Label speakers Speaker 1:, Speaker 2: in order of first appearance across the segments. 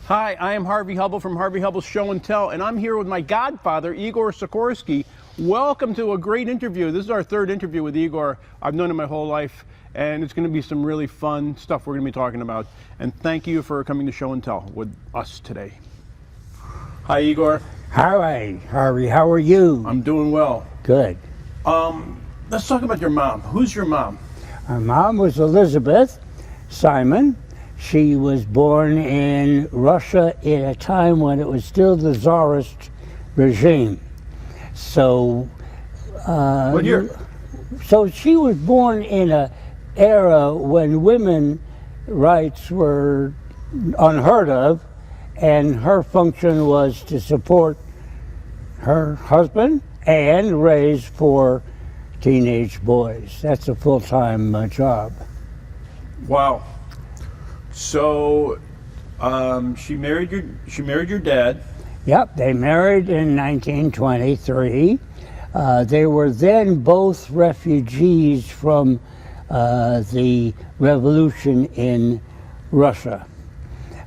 Speaker 1: Hi, I am Harvey Hubble from Harvey Hubble's Show and Tell, and I'm here with my godfather, Igor Sikorsky. Welcome to a great interview. This is our third interview with Igor. I've known him my whole life, and it's going to be some really fun stuff we're going to be talking about. And thank you for coming to Show and Tell with us today. Hi, Igor.
Speaker 2: Hi, Harvey. How are you?
Speaker 1: I'm doing well.
Speaker 2: Good.
Speaker 1: Let's talk about your mom. Who's your mom?
Speaker 2: My mom was Elizabeth Simon. She was born in Russia at a time when it was still the Tsarist regime. So,
Speaker 1: What year?
Speaker 2: So she was born in an era when women's rights were unheard of, and her function was to support her husband and raise 4 teenage boys. That's a full-time job.
Speaker 1: Wow. So, she married your dad.
Speaker 2: Yep, they married in 1923. They were then both refugees from the revolution in Russia.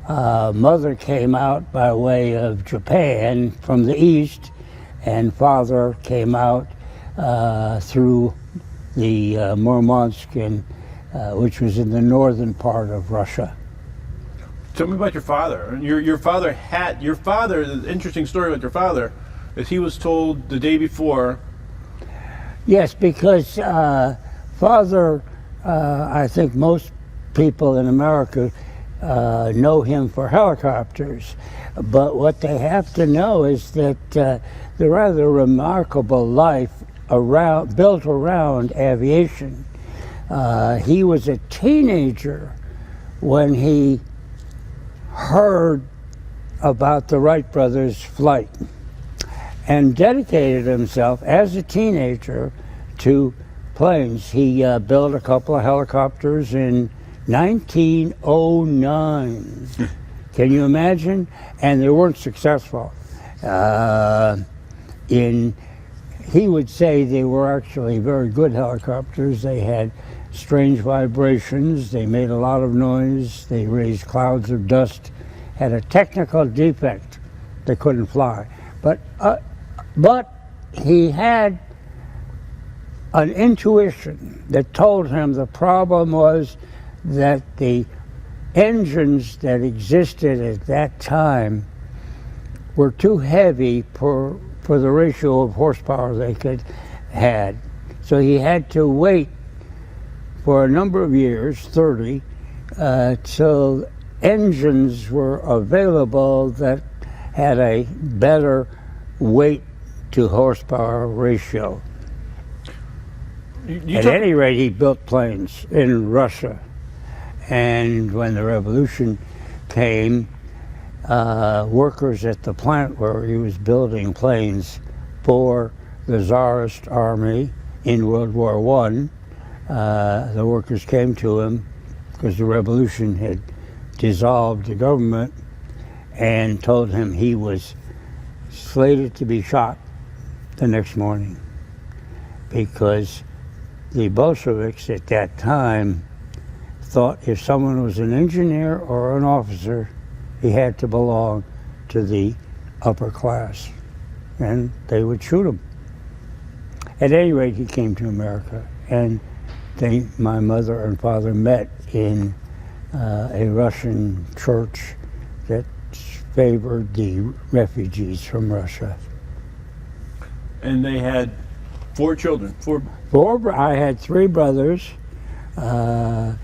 Speaker 2: Mother came out by way of Japan from the east, and father came out through the Murmansk, which was in the northern part of Russia.
Speaker 1: Tell me about your father. Your father, the interesting story about your father is he was told the day before.
Speaker 2: Yes, because father, I think most people in America know him for helicopters, but what they have to know is that the rather remarkable life built around aviation. He was a teenager when he heard about the Wright brothers' flight and dedicated himself as a teenager to planes. He built a couple of helicopters in 1909. Can you imagine? And they weren't successful. He would say they were actually very good helicopters. They had strange vibrations, they made a lot of noise, they raised clouds of dust, had a technical defect, they couldn't fly. But he had an intuition that told him the problem was that the engines that existed at that time were too heavy for the ratio of horsepower they had. So he had to wait for a number of years, 30, till engines were available that had a better weight to horsepower ratio. At any rate, he built planes in Russia. And when the revolution came, workers at the plant where he was building planes for the Tsarist army in World War I, the workers came to him because the revolution had dissolved the government and told him he was slated to be shot the next morning because the Bolsheviks at that time thought if someone was an engineer or an officer, he had to belong to the upper class, and they would shoot him. At any rate, he came to America, and my mother and father met in a Russian church that favored the refugees from Russia.
Speaker 1: And they had 4 children.
Speaker 2: I had 3 brothers, and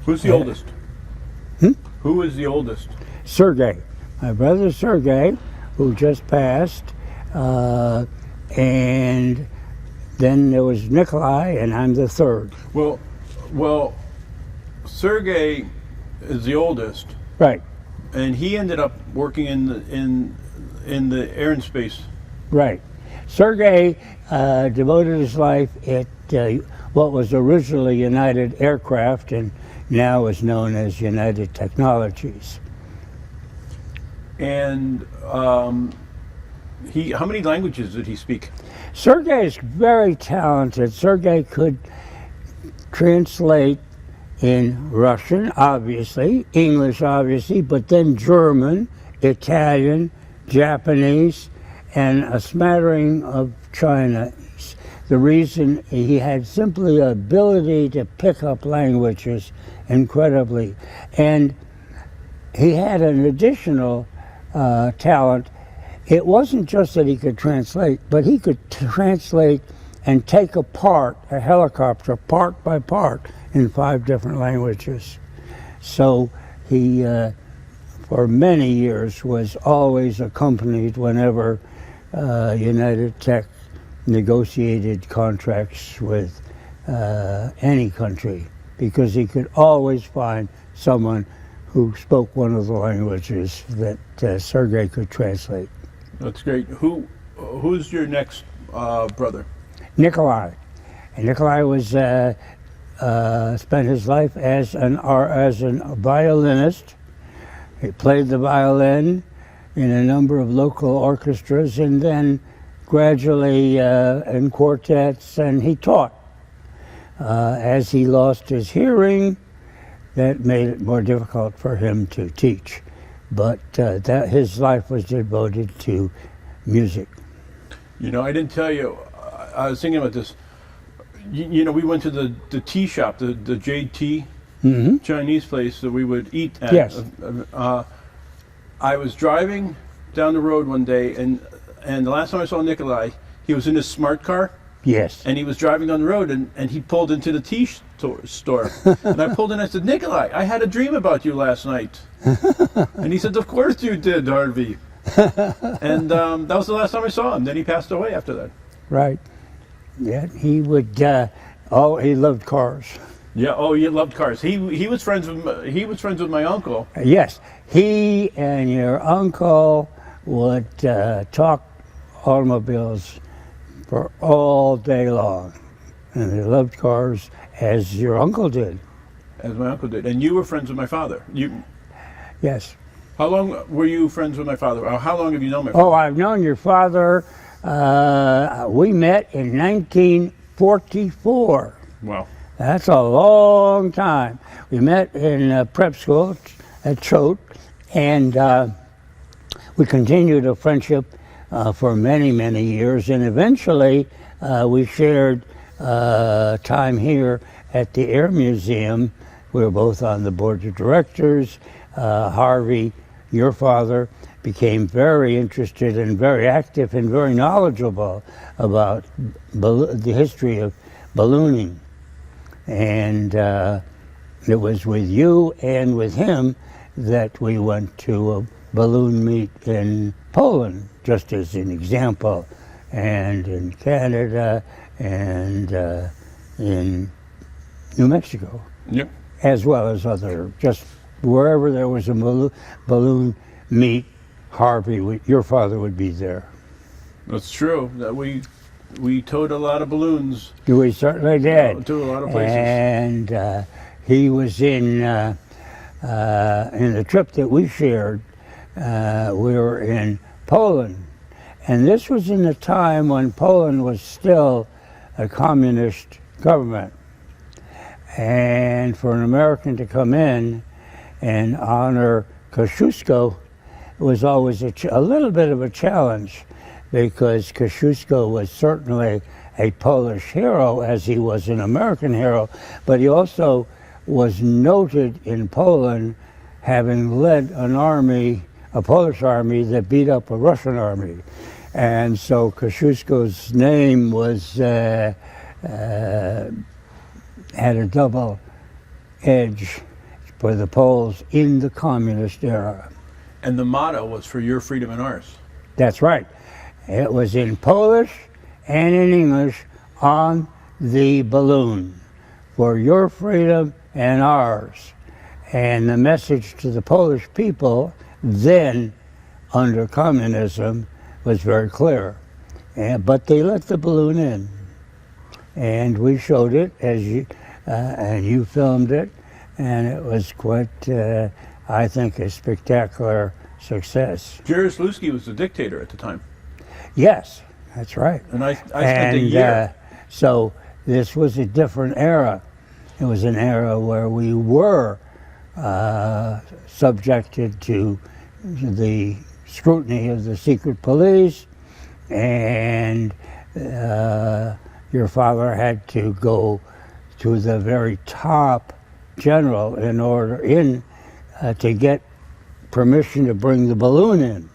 Speaker 1: who's the oldest? Who is the oldest?
Speaker 2: Sergei. My brother Sergei, who just passed, and then there was Nikolai, and I'm the 3rd.
Speaker 1: Well, Sergei is the oldest.
Speaker 2: Right.
Speaker 1: And he ended up working in the air and space.
Speaker 2: Right. Sergei devoted his life at what was originally United Aircraft and now is known as United Technologies.
Speaker 1: And how many languages did he speak?
Speaker 2: Sergei is very talented. Sergei could translate in Russian, obviously, English, obviously, but then German, Italian, Japanese, and a smattering of Chinese. The reason he had simply the ability to pick up languages incredibly. And he had an additional talent. It wasn't just that he could translate, but he could translate and take apart a helicopter part by part in 5 different languages. So he, for many years, was always accompanied whenever United Tech negotiated contracts with any country, because he could always find someone who spoke one of the languages that Sergei could translate.
Speaker 1: That's great. Who's your next brother?
Speaker 2: Nikolai. And Nikolai was spent his life as a violinist. He played the violin in a number of local orchestras, and then gradually in quartets, and he taught. As he lost his hearing, that made it more difficult for him to teach. But that his life was devoted to music.
Speaker 1: You know, I didn't tell you, I was thinking about this. You know, we went to the tea shop, the JT Chinese place that we would eat at.
Speaker 2: Yes.
Speaker 1: I was driving down the road one day, and the last time I saw Nikolai, he was in his smart car.
Speaker 2: Yes.
Speaker 1: And he was driving down the road, and he pulled into the tea store. And I pulled in, I said, Nikolai, I had a dream about you last night. And he said, of course you did, Harvey. And that was the last time I saw him. Then he passed away after that.
Speaker 2: Right. Yeah, he would, he loved cars.
Speaker 1: Yeah, oh, he loved cars. He was friends with my uncle.
Speaker 2: Yes, he and your uncle would talk automobiles for all day long, and they loved cars as your uncle did.
Speaker 1: As my uncle did, and you were friends with my father.
Speaker 2: Yes.
Speaker 1: How long were you friends with my father? Or how long have you known my father?
Speaker 2: Oh, I've known your father. We met in 1944.
Speaker 1: Wow.
Speaker 2: That's a long time. We met in prep school at Choate, and we continued a friendship for many, many years. And eventually, we shared time here at the Air Museum. We were both on the board of directors. Harvey, your father, became very interested and very active and very knowledgeable about the history of ballooning. And it was with you and with him that we went to a balloon meet in Poland, just as an example, and in Canada, and in New Mexico,
Speaker 1: Yep.
Speaker 2: as well as just wherever there was a balloon meet, Harvey, your father would be there.
Speaker 1: That's true. That we towed a lot of balloons.
Speaker 2: We certainly did.
Speaker 1: To a lot of places.
Speaker 2: And he was in the trip that we shared. We were in Poland, and this was in a time when Poland was still a communist government. And for an American to come in and honor Kosciuszko was always a little bit of a challenge, because Kosciuszko was certainly a Polish hero, as he was an American hero, but he also was noted in Poland having led an army, a Polish army that beat up a Russian army. And so Kosciuszko's name was had a double edge for the Poles in the communist era.
Speaker 1: And the motto was for your freedom and ours.
Speaker 2: That's right. It was in Polish and in English on the balloon, for your freedom and ours. And the message to the Polish people then, under communism, was very clear. But they let the balloon in. And we showed it, and you filmed it, and it was quite, I think, a spectacular success.
Speaker 1: Jaroslawski was the dictator at the time.
Speaker 2: Yes, that's right.
Speaker 1: And I spent a year.
Speaker 2: So this was a different era. It was an era where we were subjected to the scrutiny of the secret police, and your father had to go to the very top general in order to get permission to bring the balloon in.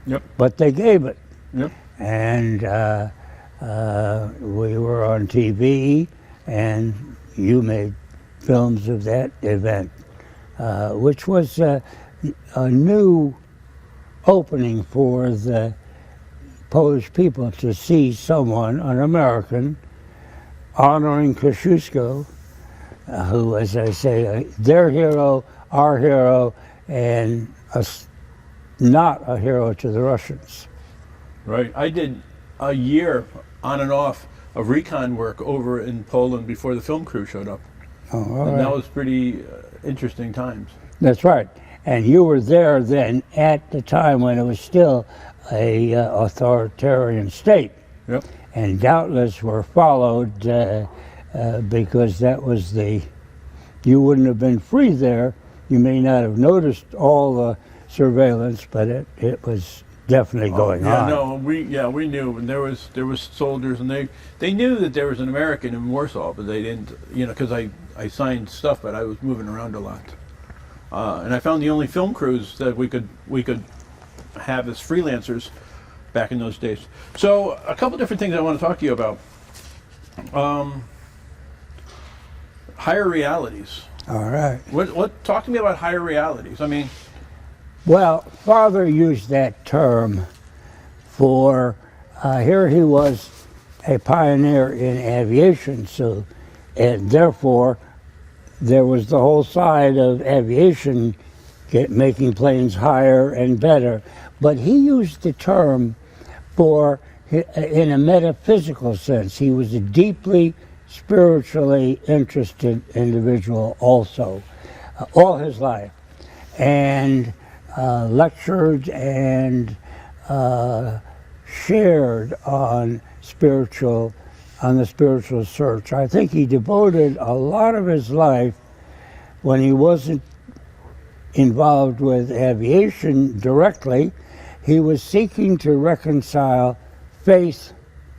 Speaker 1: Yep.
Speaker 2: But they gave it.
Speaker 1: Yep.
Speaker 2: And we were on TV, and you made films of that event, which was a new opening for the Polish people to see someone, an American, honoring Kosciuszko, who, as I say, their hero, our hero, and not a hero to the Russians.
Speaker 1: Right. I did a year on and off of recon work over in Poland before the film crew showed up.
Speaker 2: Oh, all
Speaker 1: And
Speaker 2: right.
Speaker 1: that was pretty interesting times.
Speaker 2: That's right. And you were there then at the time when it was still a authoritarian state.
Speaker 1: Yep.
Speaker 2: And doubtless were followed because that was you wouldn't have been free there. You may not have noticed all the surveillance, but it was definitely going on.
Speaker 1: No, we knew, and there was soldiers, and they knew that there was an American in Warsaw, but they didn't, because I signed stuff, but I was moving around a lot, and I found the only film crews that we could have as freelancers back in those days. So a couple different things I want to talk to you about. Higher realities.
Speaker 2: All right.
Speaker 1: What? Talk to me about higher realities. I mean,
Speaker 2: Well, Father used that term for, here he was a pioneer in aviation, and therefore there was the whole side of aviation making planes higher and better. But he used the term in a metaphysical sense. He was a deeply spiritually interested individual also, all his life. And lectured and shared on the spiritual search. I think he devoted a lot of his life, when he wasn't involved with aviation directly, he was seeking to reconcile faith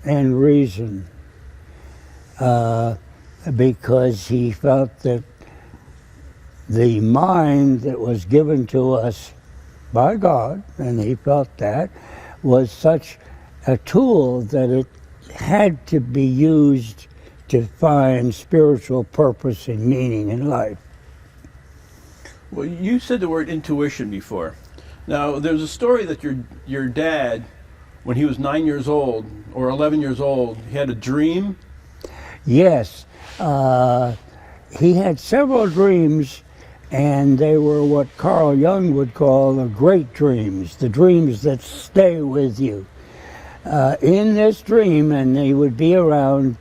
Speaker 2: and reason, because he felt that the mind that was given to us by God, and he felt that, was such a tool that it had to be used to find spiritual purpose and meaning in life.
Speaker 1: well, you said the word intuition before. Now, there's a story that your dad, when he was 9 years old or 11 years old, he had a dream.
Speaker 2: Yes, he had several dreams, and they were what Carl Jung would call the great dreams, the dreams that stay with you. In this dream, and he would be around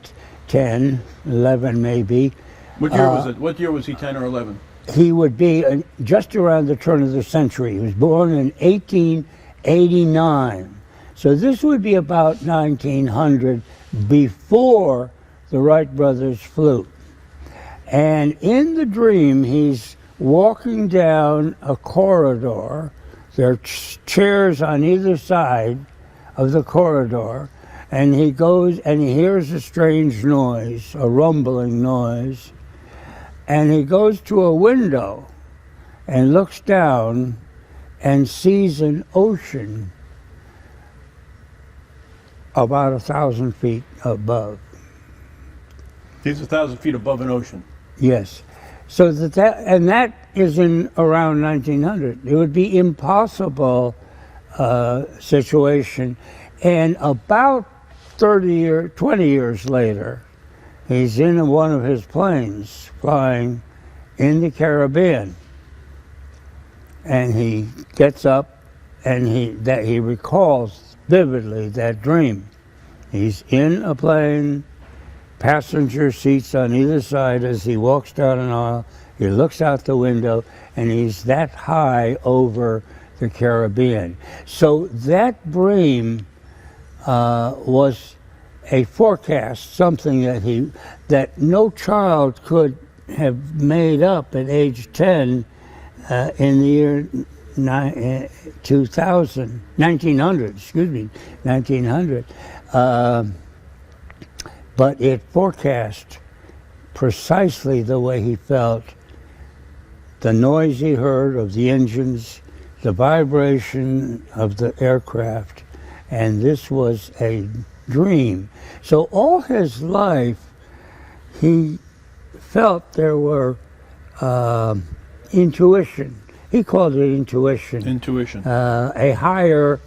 Speaker 2: 10, 11 maybe.
Speaker 1: What year was it? What year was he, 10 or 11?
Speaker 2: He would be just around the turn of the century. He was born in 1889. So this would be about 1900, before the Wright brothers flew. And in the dream, he's walking down a corridor. There are chairs on either side of the corridor, and he goes and he hears a strange noise, a rumbling noise, and he goes to a window and looks down and sees an ocean about 1,000 feet above.
Speaker 1: He's 1,000 feet above an ocean.
Speaker 2: Yes. So that is in around 1900. It would be impossible situation. And about 20 years later, he's in one of his planes flying in the Caribbean. And he gets up and he recalls vividly that dream. He's in a plane, passenger seats on either side as he walks down an aisle. He looks out the window, and he's that high over the Caribbean. So that dream was a forecast, something that no child could have made up at age 10 in the year 1900, 1900. But it forecast precisely the way he felt, the noise he heard of the engines, the vibration of the aircraft, and this was a dream. So all his life, he felt there were intuition. He called it intuition.
Speaker 1: Intuition.
Speaker 2: A higher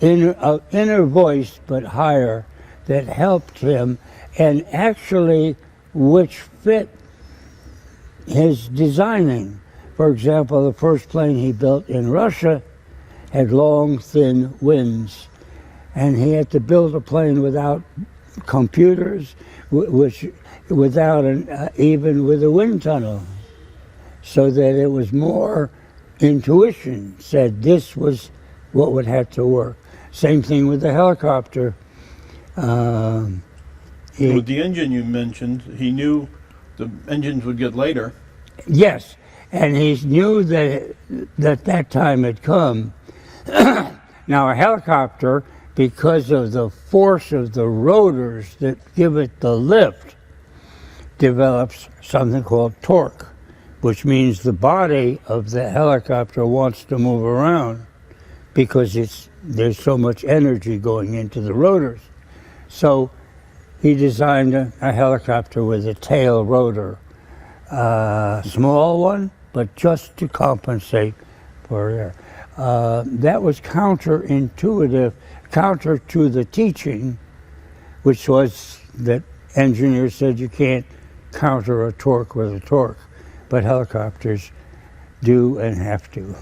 Speaker 2: inner voice, but higher, that helped him, and actually which fit his designing. For example, the first plane he built in Russia had long, thin wings, and he had to build a plane without computers, without even with a wind tunnel, so that it was more intuition said this was what would have to work. Same thing with the helicopter.
Speaker 1: With the engine you mentioned, he knew the engines would get later.
Speaker 2: Yes, and he knew that time had come. Now a helicopter, because of the force of the rotors that give it the lift, develops something called torque, which means the body of the helicopter wants to move around because there's so much energy going into the rotors. So he designed a helicopter with a tail rotor, small one, but just to compensate for air. That was counterintuitive, counter to the teaching, which was that engineers said you can't counter a torque with a torque, but helicopters do and have to.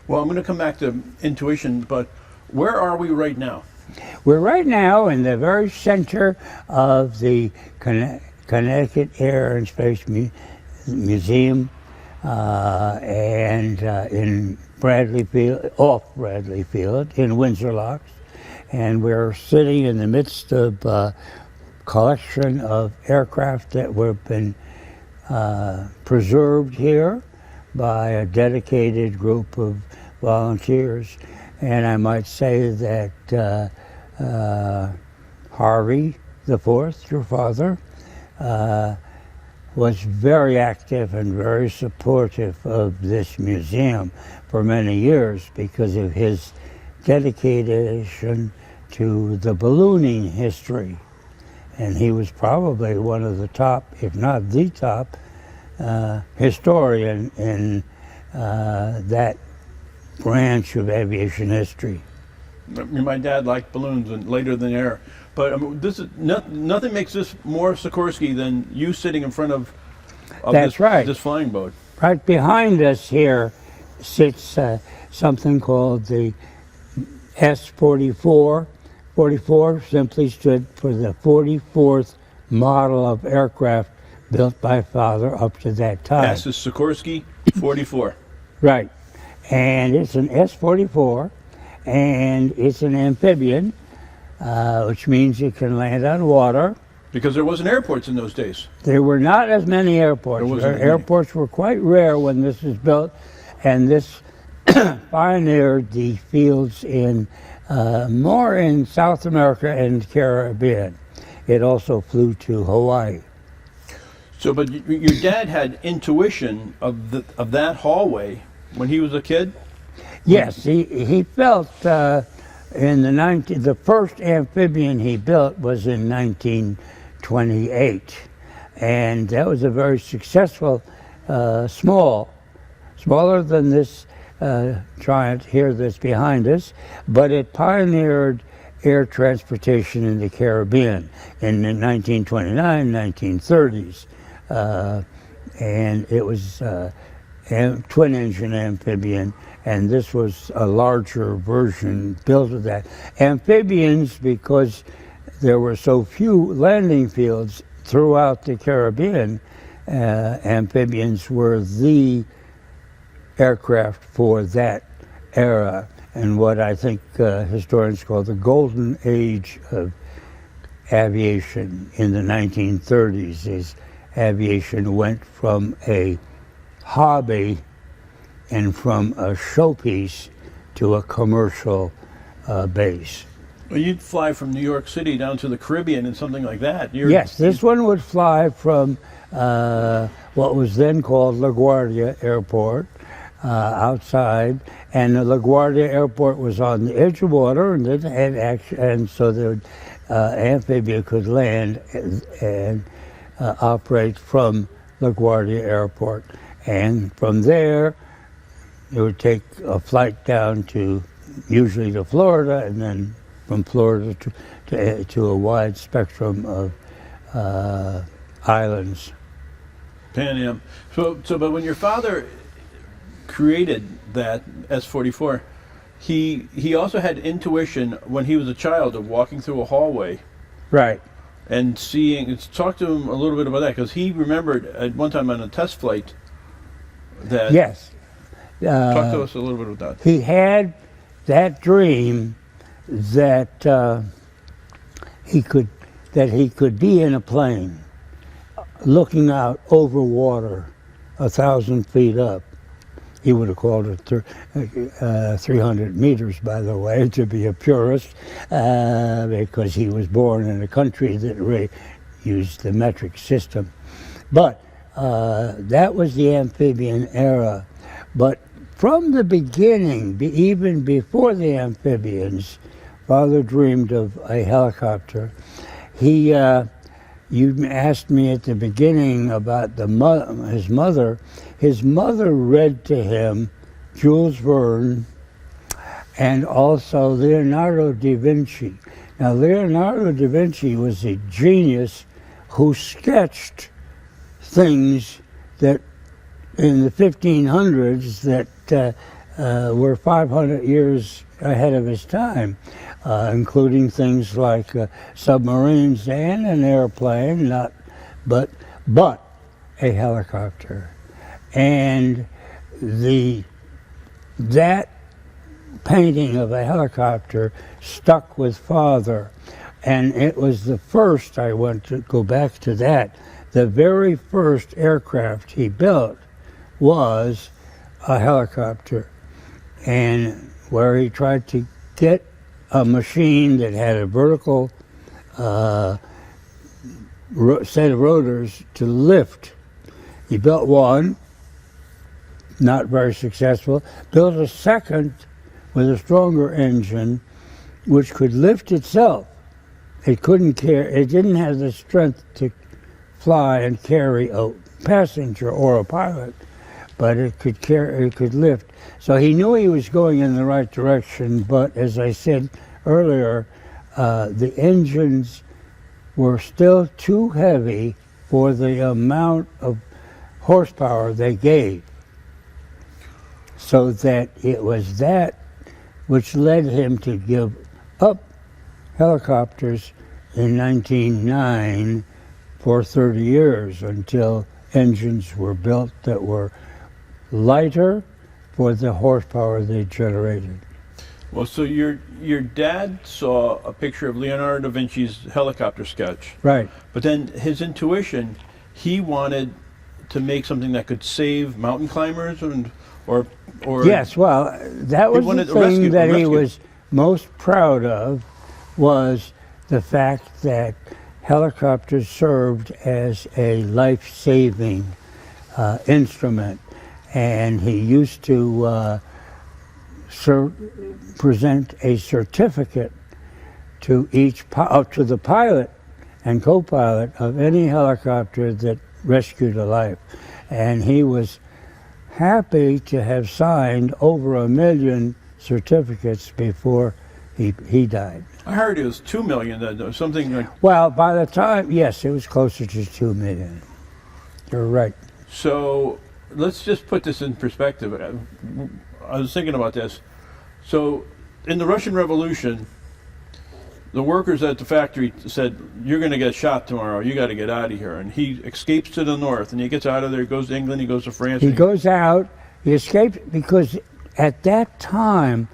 Speaker 1: Well, I'm going to come back to intuition, but where are we right now?
Speaker 2: We're right now in the very center of the Connecticut Air and Space Museum, and in Bradley Field, off Bradley Field, in Windsor Locks, and we're sitting in the midst of a collection of aircraft that have been preserved here by a dedicated group of volunteers. And I might say that Harvey IV, your father, was very active and very supportive of this museum for many years because of his dedication to the ballooning history. And he was probably one of the top, if not the top, historian in that branch of aviation history.
Speaker 1: My dad liked balloons and later than air, but this is nothing makes this more Sikorsky than you sitting in front of
Speaker 2: That's right.
Speaker 1: This flying boat.
Speaker 2: Right behind us here sits something called the S-44. 44 simply stood for the 44th model of aircraft built by Father up to that time.
Speaker 1: S is Sikorsky 44.
Speaker 2: Right. And it's an S-44, and it's an amphibian, which means it can land on water.
Speaker 1: Because there wasn't airports in those days.
Speaker 2: There were not as many airports. Airports were quite rare when this was built, and this pioneered the fields in more in South America and the Caribbean. It also flew to Hawaii.
Speaker 1: So, but your dad had intuition of that hallway when he was a kid?
Speaker 2: Yes, he felt in the first amphibian he built was in 1928, and that was a very successful, smaller than this giant here that's behind us, but it pioneered air transportation in the Caribbean in the 1929, 1930s, and it was twin-engine amphibian, and this was a larger version built of that. Amphibians, because there were so few landing fields throughout the Caribbean, amphibians were the aircraft for that era. and what I think historians call the golden age of aviation in the 1930s is aviation went from a hobby and from a showpiece to a commercial base.
Speaker 1: Well, you'd fly from New York City down to the Caribbean and something like that.
Speaker 2: Yes, this one would fly from what was then called LaGuardia Airport outside, and the LaGuardia Airport was on the edge of water, and it had and so the amphibia could land and operate from LaGuardia Airport, and from there it would take a flight down to usually to Florida, and then from Florida to a wide spectrum of islands.
Speaker 1: Pan Am. But when your father created that S-44, he also had intuition when he was a child of walking through a hallway.
Speaker 2: Right.
Speaker 1: And seeing, talk to him a little bit about that, because he remembered at one time on a test flight that...
Speaker 2: Yes.
Speaker 1: Talk to us a little bit about that.
Speaker 2: He had that dream that he could be in a plane looking out over water 1,000 feet up. He would have called it 300 meters, by the way, to be a purist, because he was born in a country that used the metric system. But that was the amphibian era. But from the beginning, even before the amphibians, Father dreamed of a helicopter. You asked me at the beginning about his mother. His mother read to him Jules Verne and also Leonardo da Vinci. Now, Leonardo da Vinci was a genius who sketched things that in the 1500s that were 500 years ahead of his time, including things like submarines and an airplane, but a helicopter. And that painting of a helicopter stuck with Father, and it was the first, I want to go back to that, the very first aircraft he built was a helicopter, and where he tried to get a machine that had a vertical set of rotors to lift. He built one, not very successful, built a second with a stronger engine which could lift itself. It didn't have the strength to fly and carry a passenger or a pilot, but it could lift. So he knew he was going in the right direction, but as I said earlier, the engines were still too heavy for the amount of horsepower they gave. So that it was that which led him to give up helicopters in 1909 for 30 years until engines were built that were lighter for the horsepower they generated.
Speaker 1: Well, so your dad saw a picture of Leonardo da Vinci's helicopter sketch.
Speaker 2: Right.
Speaker 1: But then his intuition, he wanted to make something that could save mountain climbers or
Speaker 2: yes, well, that was the thing that he was most proud of, was the fact that helicopters served as a life-saving instrument. And he used to present a certificate to to the pilot and co-pilot of any helicopter that rescued a life. And he was happy to have signed over 1 million certificates before he died.
Speaker 1: I heard it was 2 million, or something like...
Speaker 2: Well, by the time, yes, it was closer to 2 million. You're right.
Speaker 1: So let's just put this in perspective. I was thinking about this. So in the Russian Revolution, the workers at the factory said, "You're going to get shot tomorrow. You got to get out of here." And he escapes to the north, and he gets out of there. He goes to England. He goes to France.
Speaker 2: He goes out. He escapes because at that time,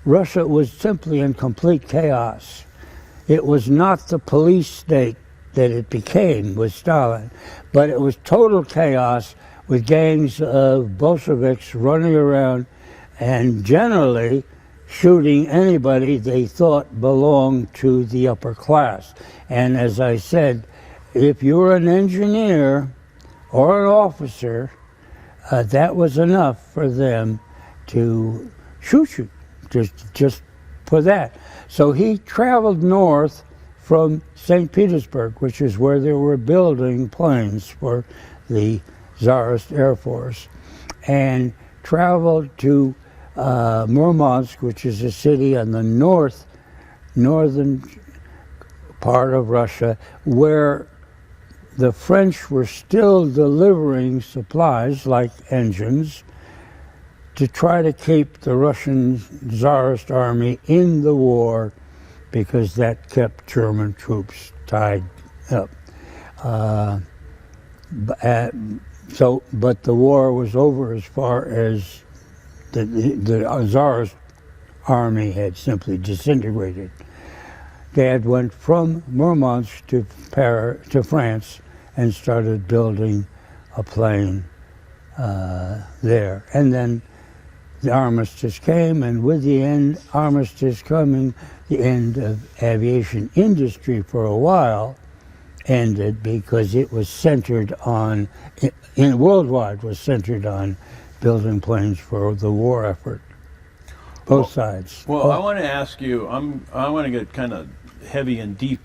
Speaker 2: Russia was simply in complete chaos. It was not the police state that it became with Stalin, but it was total chaos with gangs of Bolsheviks running around and generally shooting anybody they thought belonged to the upper class. And as I said, if you were an engineer or an officer, that was enough for them to shoot you, just for that. So he traveled north from St. Petersburg, which is where they were building planes for the Tsarist Air Force, and traveled to Murmansk, which is a city on the northern part of Russia, where the French were still delivering supplies like engines to try to keep the Russian Tsarist army in the war, because that kept German troops tied up. But the war was over as far as the Tsarist army had simply disintegrated. Dad went from Murmansk to France and started building a plane there. And then the armistice came, and with the armistice coming, the end of aviation industry for a while ended, because it was centered on, worldwide was centered on building planes for the war effort, both sides.
Speaker 1: Well, I want to ask you, I want to get kind of heavy and deep.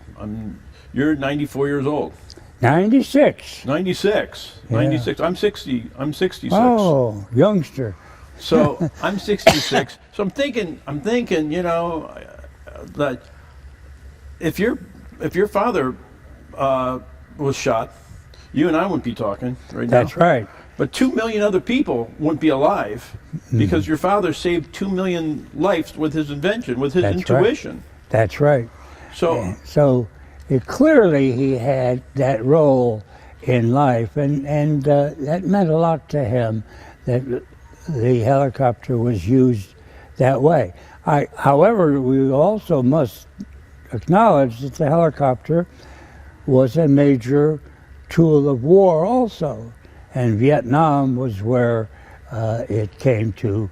Speaker 1: You're 94 years old.
Speaker 2: 96.
Speaker 1: 96.
Speaker 2: Yeah.
Speaker 1: 96. I'm 66.
Speaker 2: Oh, youngster.
Speaker 1: So I'm 66. So I'm thinking, you know, that if your father was shot, you and I wouldn't be talking right now.
Speaker 2: That's right.
Speaker 1: But 2 million other people wouldn't be alive because your father saved 2 million lives with his invention, with his intuition.
Speaker 2: Right. That's right.
Speaker 1: So
Speaker 2: clearly he had that role in life, and that meant a lot to him that the helicopter was used that way. However, we also must acknowledge that the helicopter was a major tool of war also, and Vietnam was where it came to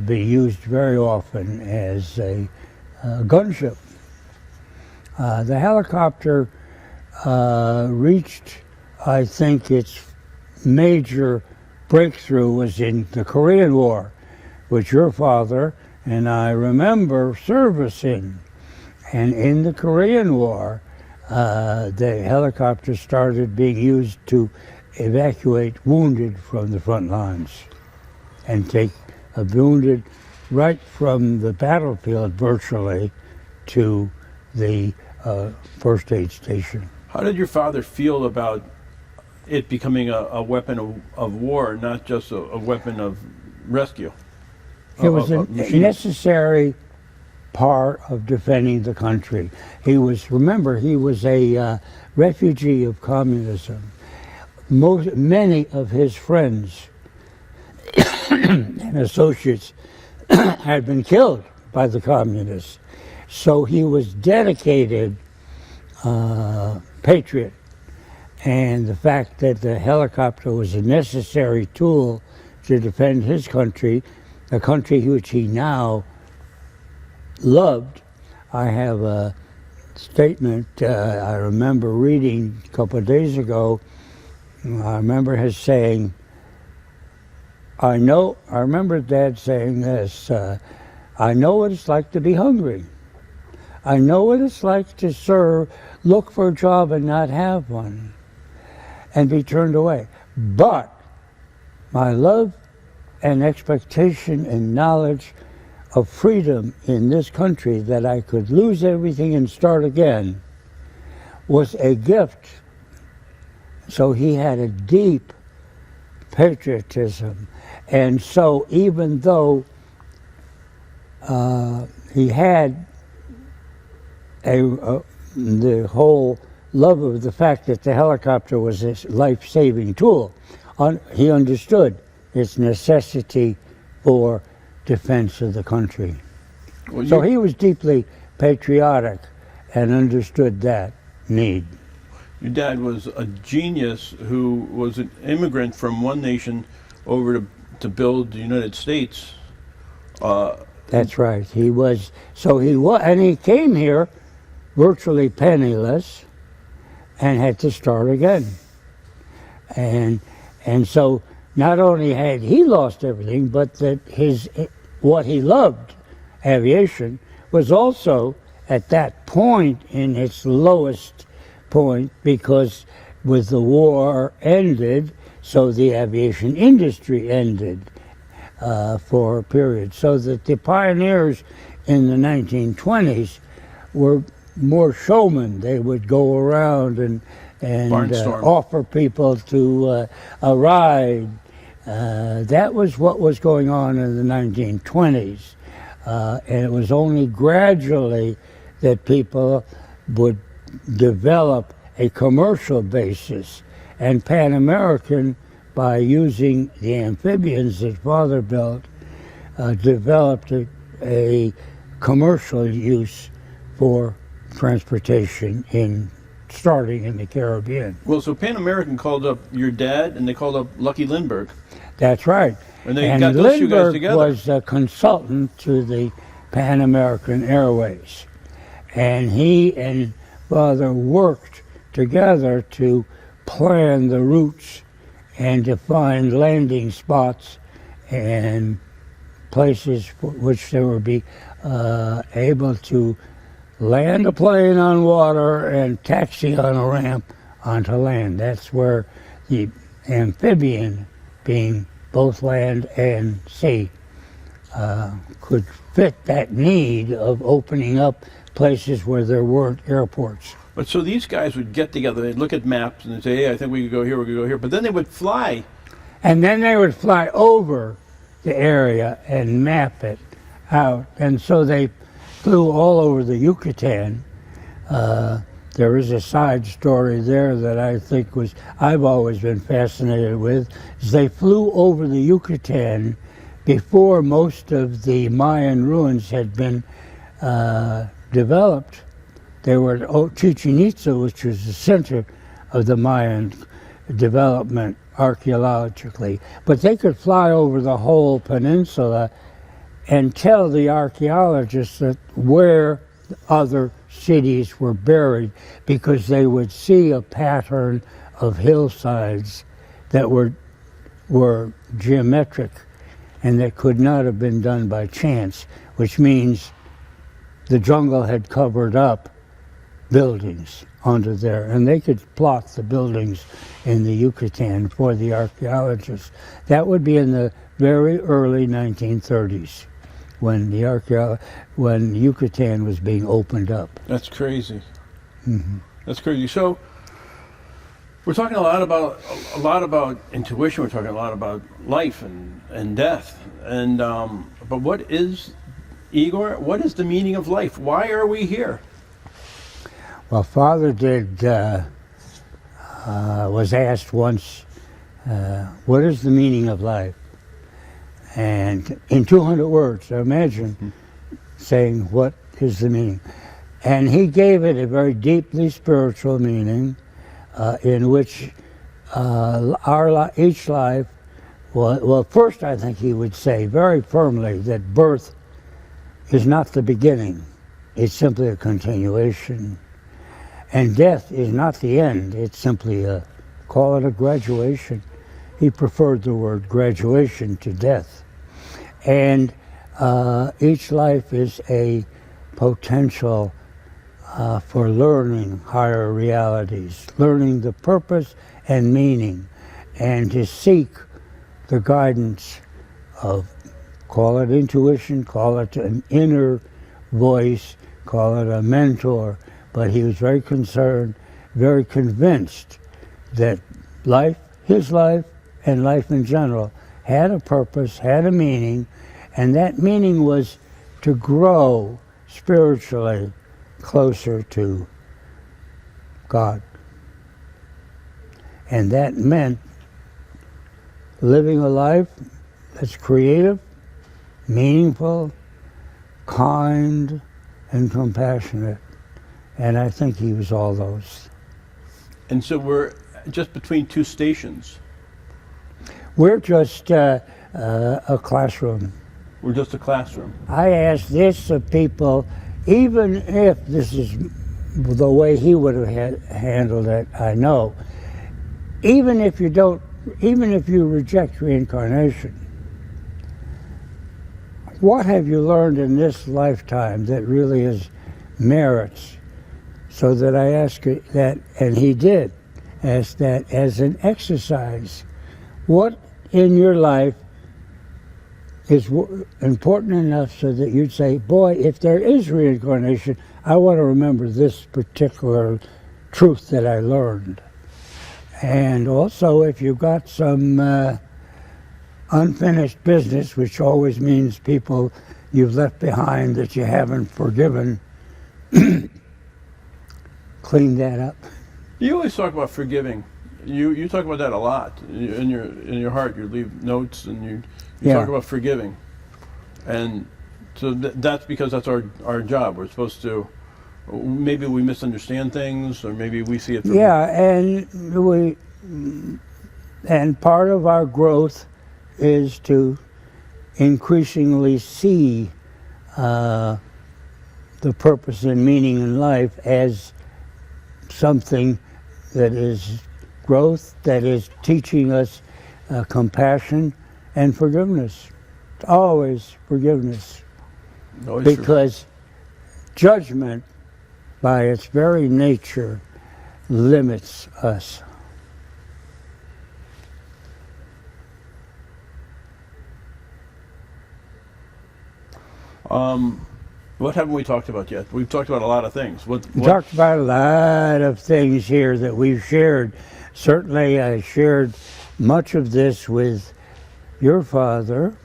Speaker 2: be used very often as a gunship. The helicopter reached, I think, its major breakthrough was in the Korean War, which your father and I remember service in. And in the Korean War, the helicopter started being used to evacuate wounded from the front lines and take a wounded right from the battlefield virtually to the first aid station.
Speaker 1: how did your father feel about it becoming a weapon of war, not just a weapon of rescue?
Speaker 2: It was a necessary part of defending the country. Remember, he was a refugee of communism. Many of his friends and associates had been killed by the communists. So he was dedicated patriot. And the fact that the helicopter was a necessary tool to defend his country, a country which he now loved. I have a statement I remember reading a couple of days ago. I remember his saying, I remember Dad saying this, I know what it's like to be hungry. I know what it's like to look for a job and not have one and be turned away. But my love and expectation and knowledge of freedom in this country, that I could lose everything and start again, was a gift. So he had a deep patriotism. And so even though he had the whole love of the fact that the helicopter was a life-saving tool, he understood its necessity for defense of the country.
Speaker 1: Well,
Speaker 2: So he was deeply patriotic and understood that need.
Speaker 1: your dad was a genius who was an immigrant from one nation over to build the United States.
Speaker 2: That's right. He was, and he came here virtually penniless and had to start again. And so not only had he lost everything, but that what he loved, aviation, was also at that point in its lowest point, because with the war ended, so the aviation industry ended for a period. So that the pioneers in the 1920s were more showmen. They would go around and offer people to a ride. That was what was going on in the 1920s. And it was only gradually that people would develop a commercial basis. And Pan American, by using the amphibians that Father built, developed a commercial use for transportation starting in the Caribbean.
Speaker 1: Well, so Pan American called up your dad, and they called up Lucky Lindbergh.
Speaker 2: That's right.
Speaker 1: And they got those two guys
Speaker 2: Lindbergh
Speaker 1: together.
Speaker 2: was a consultant to the Pan American Airways. And he and Father worked together to plan the routes and to find landing spots and places which they would be able to land a plane on water and taxi on a ramp onto land. That's where the amphibian, being both land and sea, could fit that need of opening up places where there weren't airports.
Speaker 1: But so these guys would get together, they'd look at maps and they'd say, hey, I think we could go here, we could go here. But then they would fly.
Speaker 2: And then they would fly over the area and map it out. And so they flew all over the Yucatan. There is a side story there that I think I've always been fascinated with, is they flew over the Yucatan before most of the Mayan ruins had been developed. They were at Chichen Itza, which was the center of the Mayan development archaeologically. But they could fly over the whole peninsula and tell the archaeologists that where other cities were buried, because they would see a pattern of hillsides that were geometric and that could not have been done by chance, which means the jungle had covered up buildings onto there, and they could plot the buildings in the Yucatan for the archaeologists. That would be in the very early 1930s when when Yucatan was being opened up.
Speaker 1: That's crazy.
Speaker 2: Mm-hmm.
Speaker 1: That's crazy. So we're talking a lot about intuition. We're talking a lot about life and death. And but what is, Igor? What is the meaning of life? Why are we here?
Speaker 2: Well, Father was asked once, what is the meaning of life? And in 200 words, imagine saying, what is the meaning? And he gave it a very deeply spiritual meaning, in which each life, well, first I think he would say very firmly that birth is not the beginning, it's simply a continuation. And death is not the end, it's simply call it a graduation. He preferred the word graduation to death. And each life is a potential for learning higher realities, learning the purpose and meaning, and to seek the guidance of, call it intuition, call it an inner voice, call it a mentor. But he was very concerned, very convinced that life, his life, and life in general had a purpose, had a meaning, and that meaning was to grow spiritually closer to God. And that meant living a life that's creative, meaningful, kind, and compassionate. And I think he was all those.
Speaker 1: And so we're just between two stations.
Speaker 2: We're just a classroom.
Speaker 1: We're just a classroom.
Speaker 2: I ask this of people, even if this is the way he would have handled it, I know. Even if you reject reincarnation, what have you learned in this lifetime that really is merits? So that I ask that, and he did ask that as an exercise. What in your life is important enough so that you'd say, boy, if there is reincarnation, I want to remember this particular truth that I learned. And also, if you've got some unfinished business, which always means people you've left behind that you haven't forgiven, clean that up.
Speaker 1: You always talk about forgiving. You talk about that a lot. In your heart, you leave notes and you talk about forgiving. And so that's because that's our job. We're supposed to, maybe we misunderstand things, or maybe we see it from...
Speaker 2: Yeah, and part of our growth is to increasingly see the purpose and meaning in life as something that is growth, that is teaching us compassion and forgiveness. Always forgiveness.
Speaker 1: Always
Speaker 2: because judgment, by its very nature, limits us.
Speaker 1: What haven't we talked about yet? We've talked about a lot of things.
Speaker 2: We talked about a lot of things here that we've shared. Certainly I shared much of this with your father.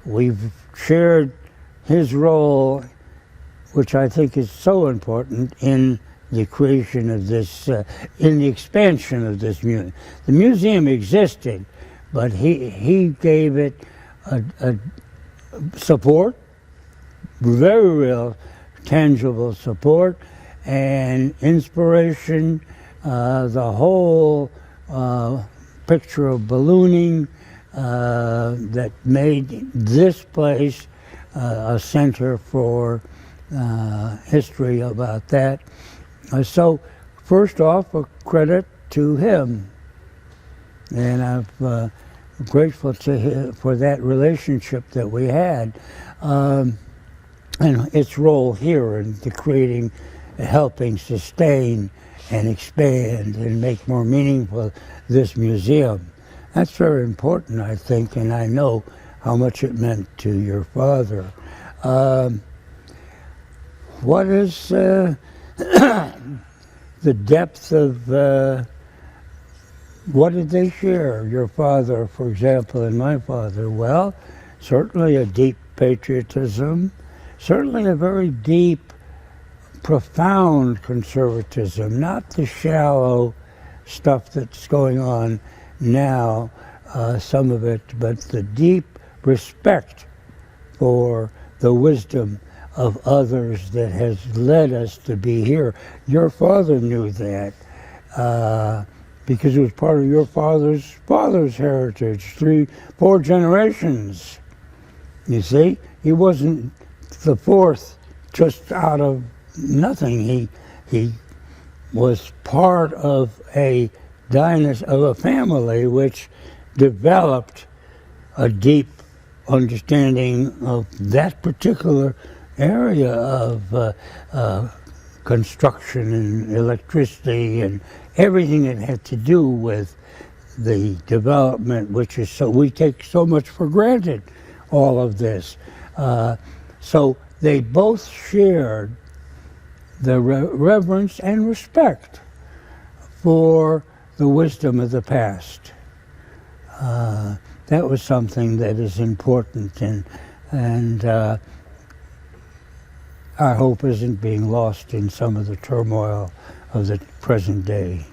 Speaker 2: We've shared his role, which I think is so important in the creation of this, in the expansion of this museum. The museum existed, but he gave it a support, very real, tangible support and inspiration. The whole picture of ballooning that made this place a center for history about that. So first off, a credit to him. And I'm grateful to him for that relationship that we had. And its role here in the creating, helping sustain and expand and make more meaningful this museum. That's very important, I think, and I know how much it meant to your father. What is the depth of what did they share, your father, for example, and my father? Well, certainly a deep patriotism, certainly a very deep, profound conservatism, not the shallow stuff that's going on now, some of it, but the deep respect for the wisdom of others that has led us to be here. Your father knew that because it was part of your father's heritage, 3-4 generations. You see, he wasn't the fourth just out of nothing. He was part of a dynasty, of a family which developed a deep understanding of that particular area of construction and electricity and everything that had to do with the development, which is so, we take so much for granted, all of this. So they both shared the reverence and respect for the wisdom of the past. That was something that is important and I hope isn't being lost in some of the turmoil of the present day.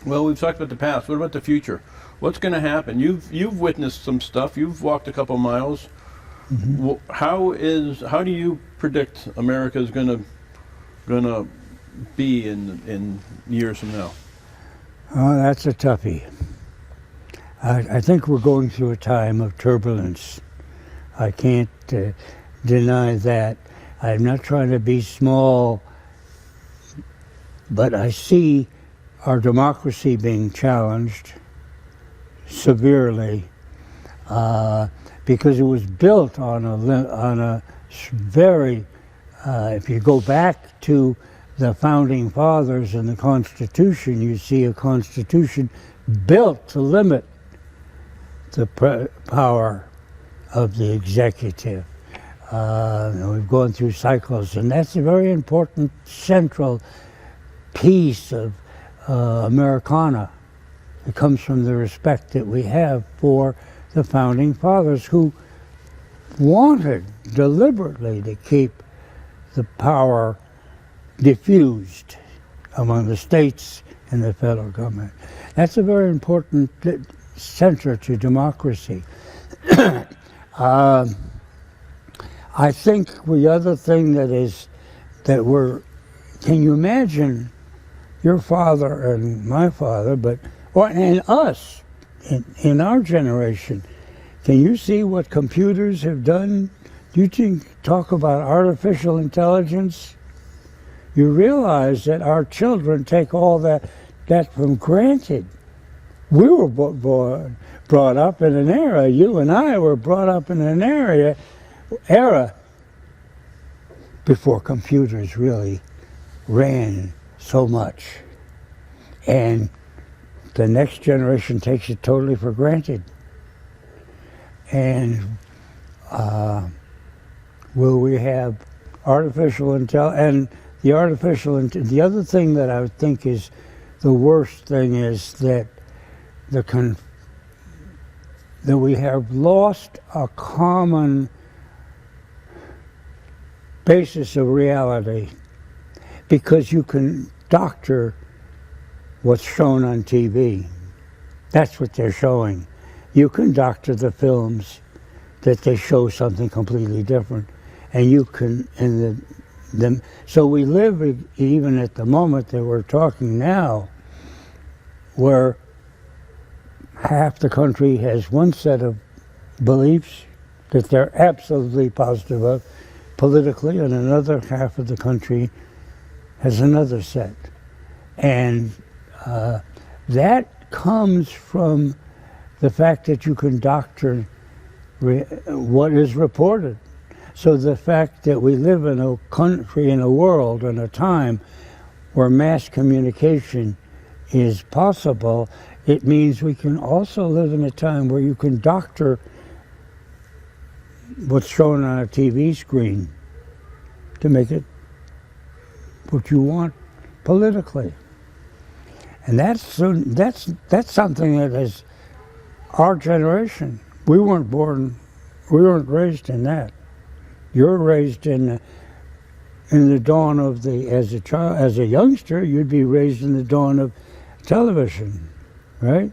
Speaker 1: Well, we've talked about the past. What about the future? What's going to happen? You've witnessed some stuff. You've walked a couple miles. How do you predict America is gonna be in years from now?
Speaker 2: Oh, that's a toughie. I think we're going through a time of turbulence. I can't deny that. I'm not trying to be small, but I see our democracy being challenged severely because it was built on a very, if you go back to the founding fathers and the Constitution, you see a Constitution built to limit the power of the executive. We've gone through cycles, and that's a very important central piece of Americana. It comes from the respect that we have for the founding fathers, who wanted deliberately to keep the power diffused among the states and the federal government. That's a very important center to democracy. I think the other thing can you imagine your father and my father, and us in our generation, can you see what computers have done? Do you talk about artificial intelligence? You realize that our children take all that for granted. We were brought up in an era, you and I were brought up in an era before computers really ran so much. And the next generation takes it totally for granted. And will we have artificial intelligence? And the other thing that I would think is the worst thing is that that we have lost a common basis of reality, because you can doctor what's shown on TV. That's what they're showing. You can doctor the films that they show something completely different, and you can so we live even at the moment that we're talking now, where half the country has one set of beliefs that they're absolutely positive of politically, and another half of the country has another set. And that comes from the fact that you can doctor what is reported. So the fact that we live in a country, in a world, in a time where mass communication is possible, it means we can also live in a time where you can doctor what's shown on a TV screen to make it what you want politically. And that's something that is our generation. We weren't raised in that. You're raised in the dawn of as a youngster, you'd be raised in the dawn of television, right?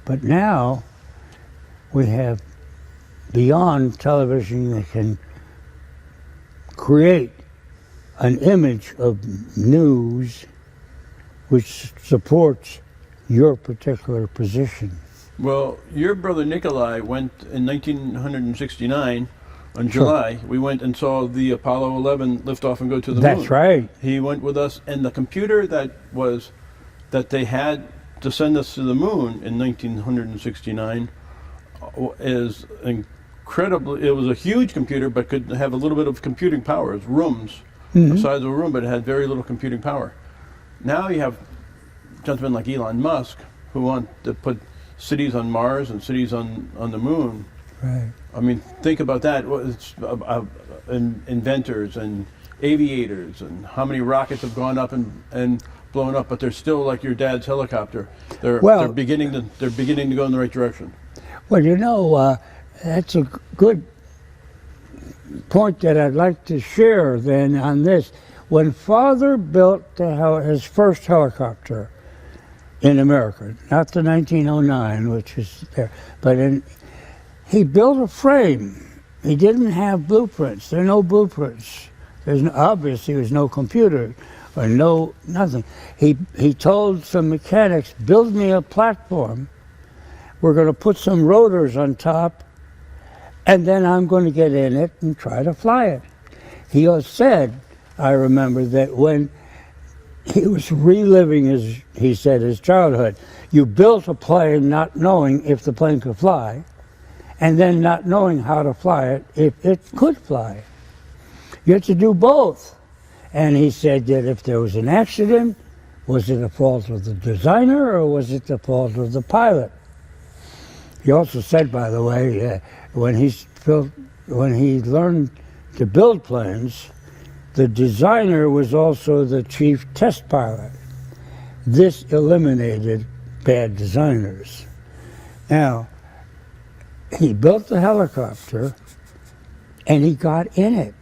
Speaker 2: But now we have beyond television that can create an image of news which supports your particular position.
Speaker 1: Well, your brother Nikolai went in 1969 on July. We went and saw the Apollo 11 lift off and go to the moon.
Speaker 2: That's right.
Speaker 1: He went with us, and the computer that they had to send us to the moon in 1969 is incredibly. It was a huge computer, but could have a little bit of computing power. It was rooms, the size of a room, but it had very little computing power. Now you have gentlemen like Elon Musk who want to put cities on Mars and cities on the moon.
Speaker 2: Right.
Speaker 1: I mean, think about that. It's inventors and aviators, and how many rockets have gone up and blown up, but they're still like your dad's helicopter. They're beginning to go in the right direction.
Speaker 2: Well, that's a good point that I'd like to share then on this. When Father built his first helicopter in America, not the 1909, which is there, but he built a frame He didn't have blueprints. There are no blueprints. Obviously, there's no computer or nothing. He told some mechanics, build me a platform. We're going to put some rotors on top, and then I'm going to get in it and try to fly it. He said, I remember, that when he was reliving his childhood, you built a plane not knowing if the plane could fly, and then not knowing how to fly it if it could fly. You had to do both. And he said that if there was an accident, was it the fault of the designer or was it the fault of the pilot? He also said, by the way, when he learned to build planes, the designer was also the chief test pilot. This eliminated bad designers. Now, he built the helicopter, and he got in it,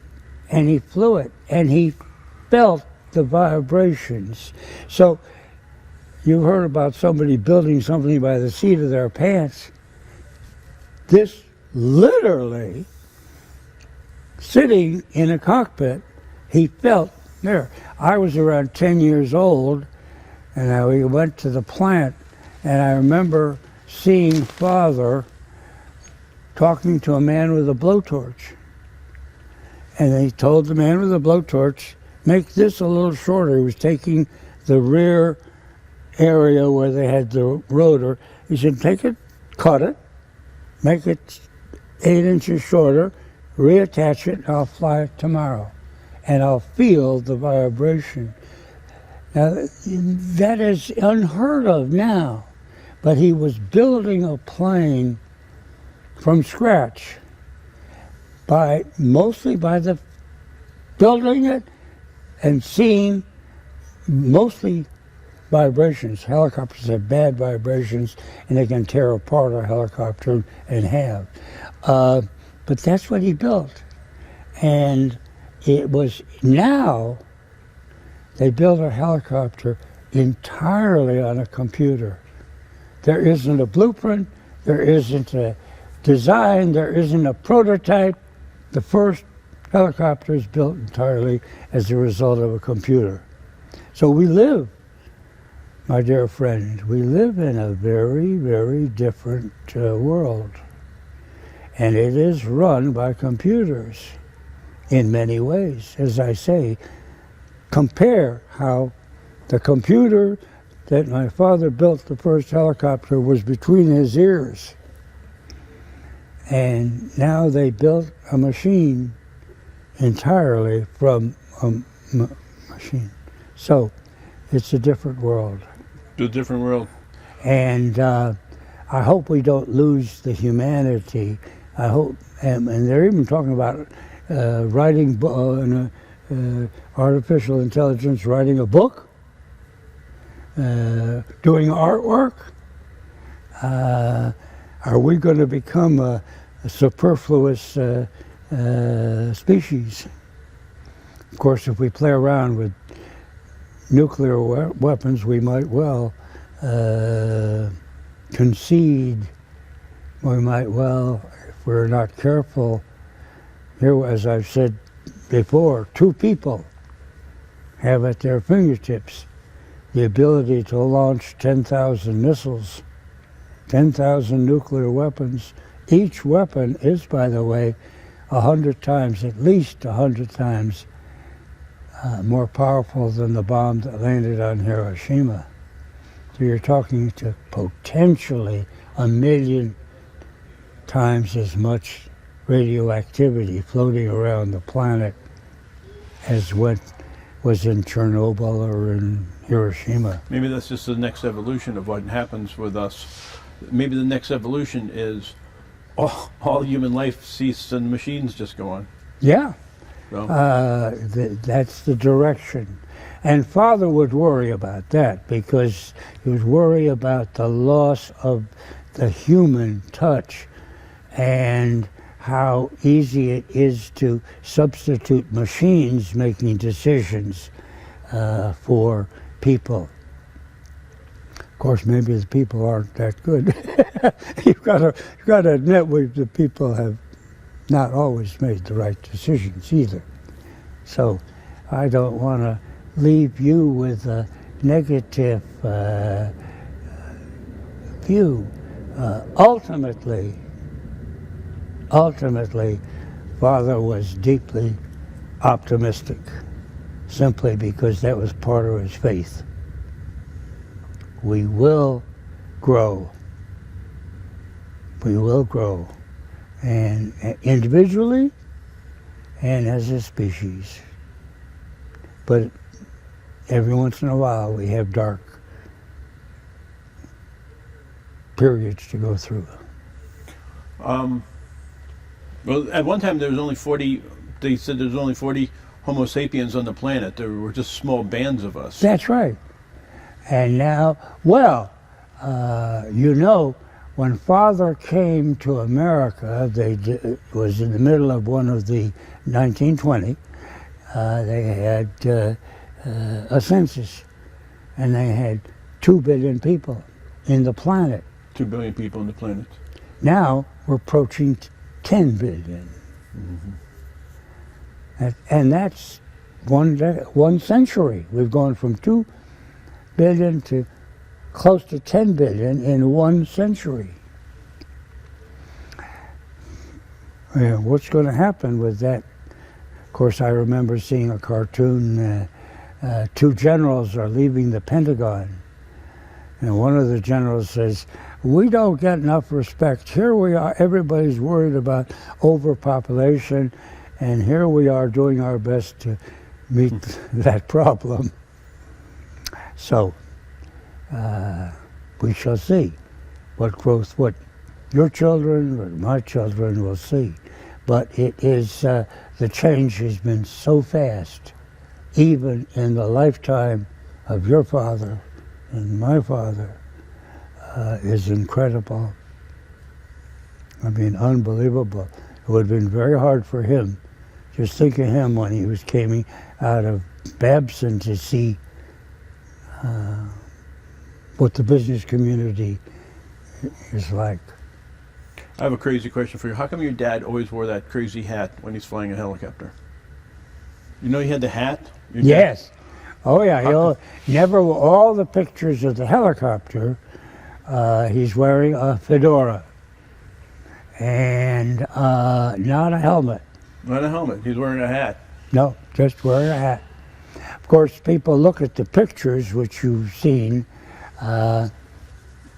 Speaker 2: and he flew it, and he felt the vibrations. So, you've heard about somebody building something by the seat of their pants. This literally, sitting in a cockpit, he felt there. I was around 10 years old, and we went to the plant, and I remember seeing Father talking to a man with a blowtorch. And he told the man with the blowtorch, make this a little shorter. He was taking the rear area where they had the rotor. He said, take it, cut it, make it 8 inches shorter, reattach it, and I'll fly it tomorrow. And I'll feel the vibration. Now, that is unheard of now. But he was building a plane from scratch, mostly by the building it and seeing mostly vibrations. Helicopters have bad vibrations, and they can tear apart a helicopter and have. But that's what he built. And it was now they build a helicopter entirely on a computer. There isn't a blueprint, there isn't a design, there isn't a prototype. The first helicopter is built entirely as a result of a computer. So we live, my dear friend, we live in a very, very different world. And it is run by computers in many ways. As I say, compare how the computer that my father built the first helicopter was between his ears. And now they built a machine entirely from a machine. So it's a different world.
Speaker 1: It's a different world.
Speaker 2: And I hope we don't lose the humanity. I hope, and they're even talking about writing artificial intelligence, writing a book, doing artwork. Are we going to become a superfluous species? Of course, if we play around with nuclear weapons, we might well concede. We might well, if we're not careful. Here, as I've said before, 2 people have at their fingertips the ability to launch 10,000 missiles, 10,000 nuclear weapons. Each weapon is, by the way, 100 times, at least 100 times more powerful than the bomb that landed on Hiroshima. So you're talking to potentially 1,000,000 times as much radioactivity floating around the planet as what was in Chernobyl or in Hiroshima.
Speaker 1: Maybe that's just the next evolution of what happens with us. Maybe the next evolution is all human life ceases and machines just go on.
Speaker 2: Yeah,
Speaker 1: So.
Speaker 2: that's the direction. And Father would worry about that because he would worry about the loss of the human touch and how easy it is to substitute machines making decisions for people. Of course, maybe the people aren't that good. You've got to admit the people have not always made the right decisions either. So I don't want to leave you with a negative view. Ultimately, Father was deeply optimistic, simply because that was part of his faith. We will grow. We will grow, and individually and as a species. But every once in a while we have dark periods to go through.
Speaker 1: Well, at one time there was only 40, they said there was only 40 Homo sapiens on the planet. There were just small bands of us.
Speaker 2: That's right. And now, well, you know, when Father came to America, it was in the middle of one of the 1920, they had a census, and they had 2 billion people in the planet.
Speaker 1: 2 billion people on the planet.
Speaker 2: Now we're approaching 10 billion. Mm-hmm. And that's one century. We've gone from 2 billion to close to 10 billion in 1 century. And what's going to happen with that? Of course, I remember seeing a cartoon, 2 generals are leaving the Pentagon. And one of the generals says, "We don't get enough respect. Here we are, everybody's worried about overpopulation, and here we are doing our best to meet that problem." So, we shall see what growth, what your children, what my children will see. But it is, the change has been so fast, even in the lifetime of your father and my father, is incredible. I mean, unbelievable. It would have been very hard for him. Just think of him when he was coming out of Babson to see what the business community is like.
Speaker 1: I have a crazy question for you. How come your dad always wore that crazy hat when he's flying a helicopter? You know he had the hat?
Speaker 2: Yes. Oh yeah, never all the pictures of the helicopter, he's wearing a fedora and not a helmet.
Speaker 1: Not a helmet, he's wearing a hat.
Speaker 2: No, just wearing a hat. Of course, people look at the pictures which you've seen.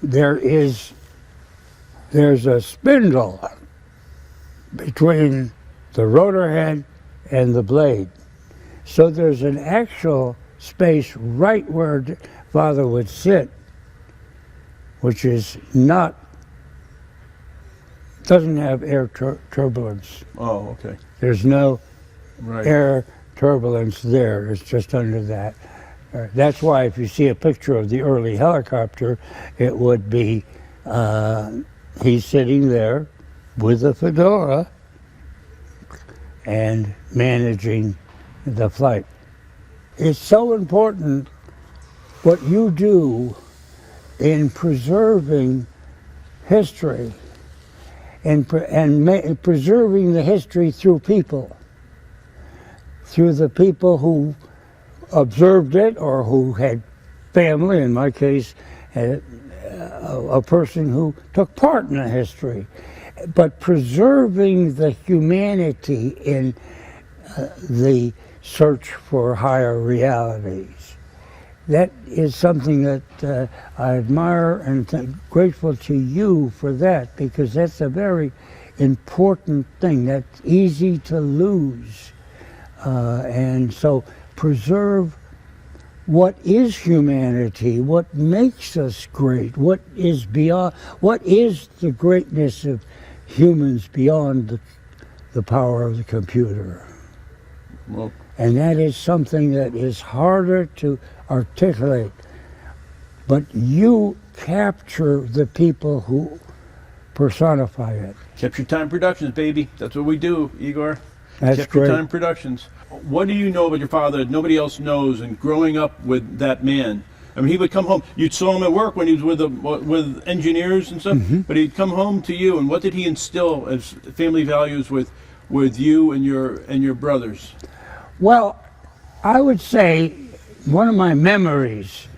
Speaker 2: There's a spindle between the rotor head and the blade. So there's an actual space right where Father would sit, which is doesn't have air turbulence.
Speaker 1: Oh, okay.
Speaker 2: There's no air turbulence there. It's just under that. That's why if you see a picture of the early helicopter, it would be he's sitting there with a fedora and managing the flight. It's so important what you do in preserving history and preserving the history through people, through the people who observed it or who had family, in my case, a person who took part in the history, but preserving the humanity in the search for higher realities. That is something that I admire and grateful to you for that, because that's a very important thing that's easy to lose. And so preserve what is humanity, what makes us great, what is the greatness of humans beyond the power of the computer.
Speaker 1: Well,
Speaker 2: and that is something that is harder to articulate. But you capture the people who personify it.
Speaker 1: Capture Time Productions, baby. That's what we do, Igor.
Speaker 2: That's
Speaker 1: Capture
Speaker 2: great.
Speaker 1: Time Productions. What do you know about your father that nobody else knows? And growing up with that man, I mean, he would come home. You'd saw him at work when he was with engineers and stuff, but he'd come home to you. And what did he instill as family values with you and your brothers?
Speaker 2: Well, I would say one of my memories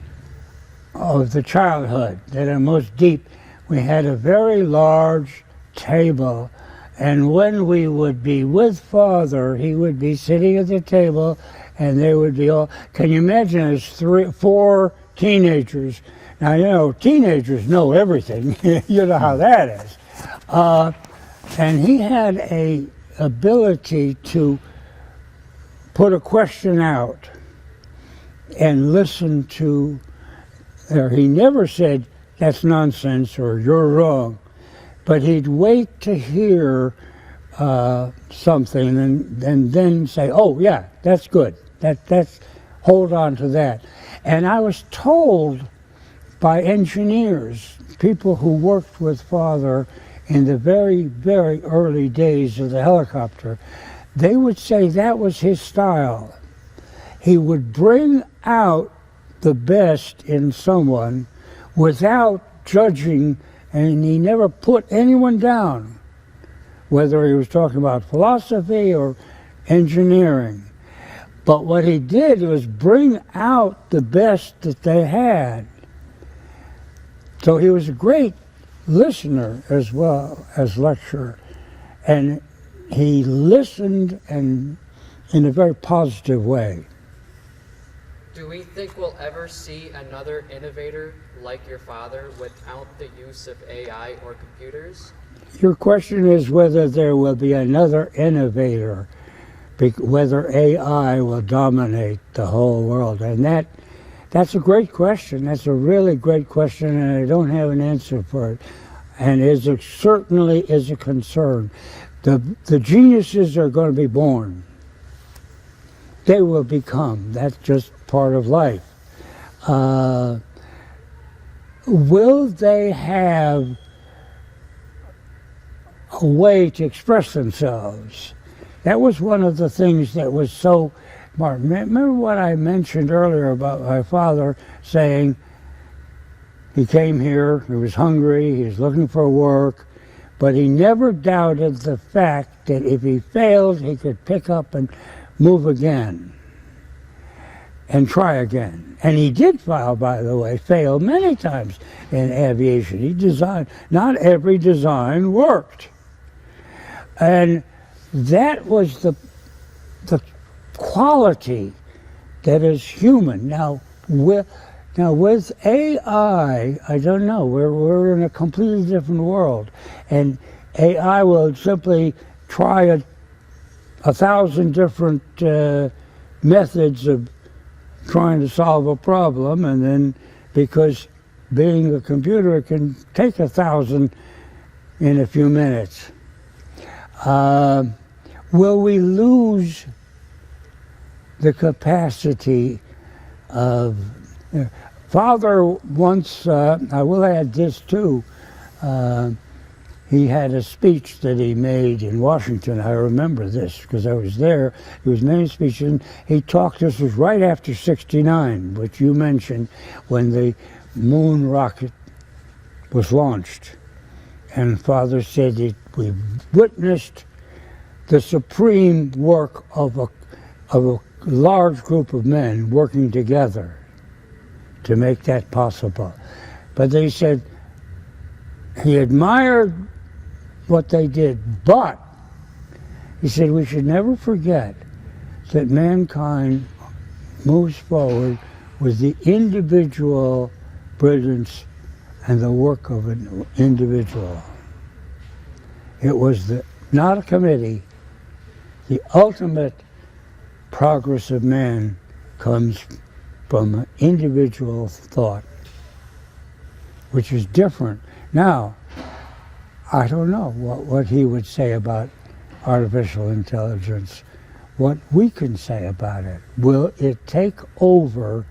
Speaker 2: of the childhood that are most deep, we had a very large table, and when we would be with Father, he would be sitting at the table, and they would be all, can you imagine, there's 4 teenagers. Now, you know, teenagers know everything. You know how that is. And he had a ability to put a question out and listen to, he never said, that's nonsense or you're wrong, but he'd wait to hear something and then say, oh yeah, that's good. That's hold on to that. And I was told by engineers, people who worked with Father in the very, very early days of the helicopter, they would say that was his style. He would bring out the best in someone without judging, and he never put anyone down, whether he was talking about philosophy or engineering. But what he did was bring out the best that they had. So he was a great listener as well as lecturer. And he listened and in a very positive way.
Speaker 3: Do we think we'll ever see another innovator like your father without the use of AI or computers?
Speaker 2: Your question is whether there will be another innovator, whether AI will dominate the whole world. And that's a great question. That's a really great question, and I don't have an answer for it. And it certainly is a concern. The geniuses are going to be born. They will become. That's just part of life. Will they have a way to express themselves? That was one of the things that was so, Martin, remember what I mentioned earlier about my father saying he came here, he was hungry, he was looking for work, but he never doubted the fact that if he failed, he could pick up and move again and try again. And he did fail, by the way, fail many times in aviation. He designed, not every design worked. And that was the quality that is human. Now with AI, I don't know. We're in a completely different world, and AI will simply try 1,000 different methods of trying to solve a problem, and then because being a computer, it can take 1,000 in a few minutes. Will we lose the capacity of... Father once, I will add this too, he had a speech that he made in Washington. I remember this because I was there. He was making a speech, and he talked, this was right after '69, which you mentioned, when the moon rocket was launched. And Father said that we witnessed the supreme work of a large group of men working together to make that possible. But they said he admired what they did, but he said we should never forget that mankind moves forward with the individual brilliance and the work of an individual. It was not a committee. The ultimate progress of man comes from individual thought, which is different. Now, I don't know what he would say about artificial intelligence, what we can say about it. Will it take over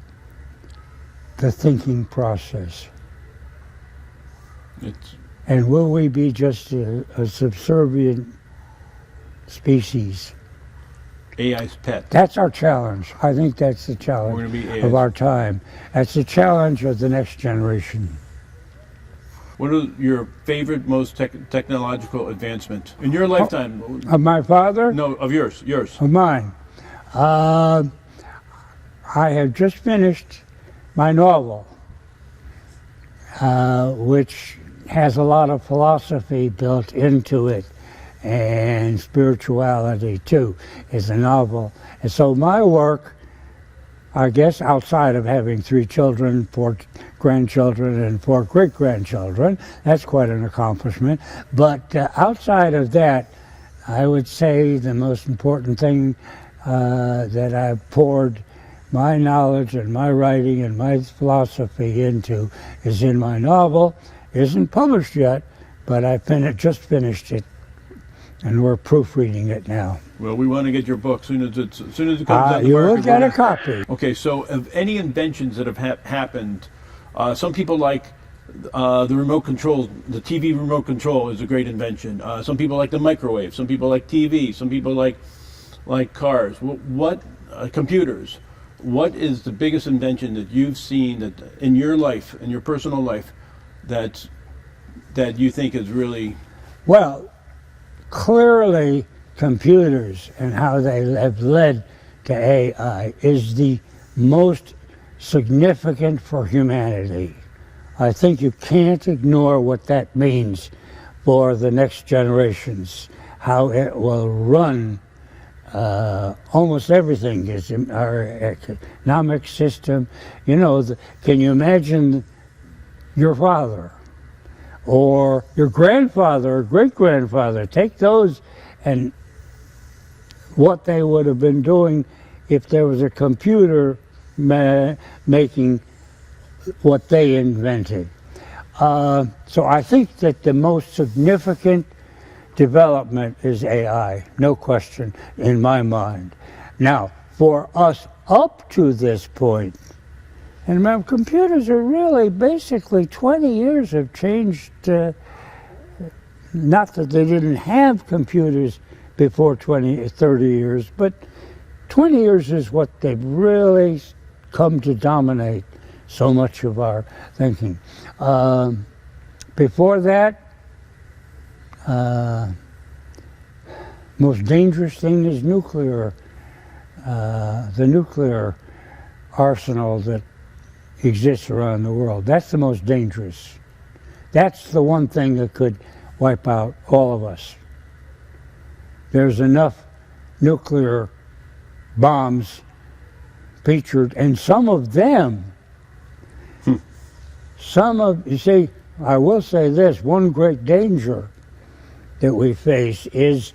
Speaker 2: the thinking process? And will we be just a subservient species?
Speaker 1: AI's pet.
Speaker 2: That's our challenge. I think that's the
Speaker 1: We're
Speaker 2: challenge
Speaker 1: going to be AI's.
Speaker 2: of our time. That's the challenge of the next generation.
Speaker 1: What are your favorite, most technological advancement in your lifetime?
Speaker 2: Of my father?
Speaker 1: No, of yours. Yours.
Speaker 2: Of mine. I have just finished my novel, which has a lot of philosophy built into it, and spirituality too. Is a novel. And so my work, I guess, outside of having 3 children, 4 grandchildren, and 4 great-grandchildren, that's quite an accomplishment. But outside of that, I would say the most important thing that I've poured my knowledge and my writing and my philosophy into is in my novel. It isn't published yet, but I just finished it, and we're proofreading it now.
Speaker 1: Well, we want to get your book as soon as it comes out.
Speaker 2: You will get a copy.
Speaker 1: Okay, so of any inventions that have happened, some people like the remote control. The TV remote control is a great invention. Some people like the microwave. Some people like TV. Some people like cars. What computers? What is the biggest invention that you've seen that in your life, in your personal life, that you think is really?
Speaker 2: Well, clearly computers and how they have led to AI is the most significant for humanity. I think you can't ignore what that means for the next generations, how it will run almost everything, is our economic system. You know, can you imagine your father or your grandfather or great-grandfather? Take those and what they would have been doing if there was a computer making what they invented. So I think that the most significant development is AI, no question in my mind. Now, for us up to this point, and remember, computers are really basically 20 years have changed. Not that they didn't have computers before 20, 30 years, but 20 years is what they've really come to dominate so much of our thinking. Before that, most dangerous thing is nuclear, the nuclear arsenal that exists around the world. That's the most dangerous. That's the one thing that could wipe out all of us. There's enough nuclear bombs featured, and some of them, you see, I will say this, one great danger that we face is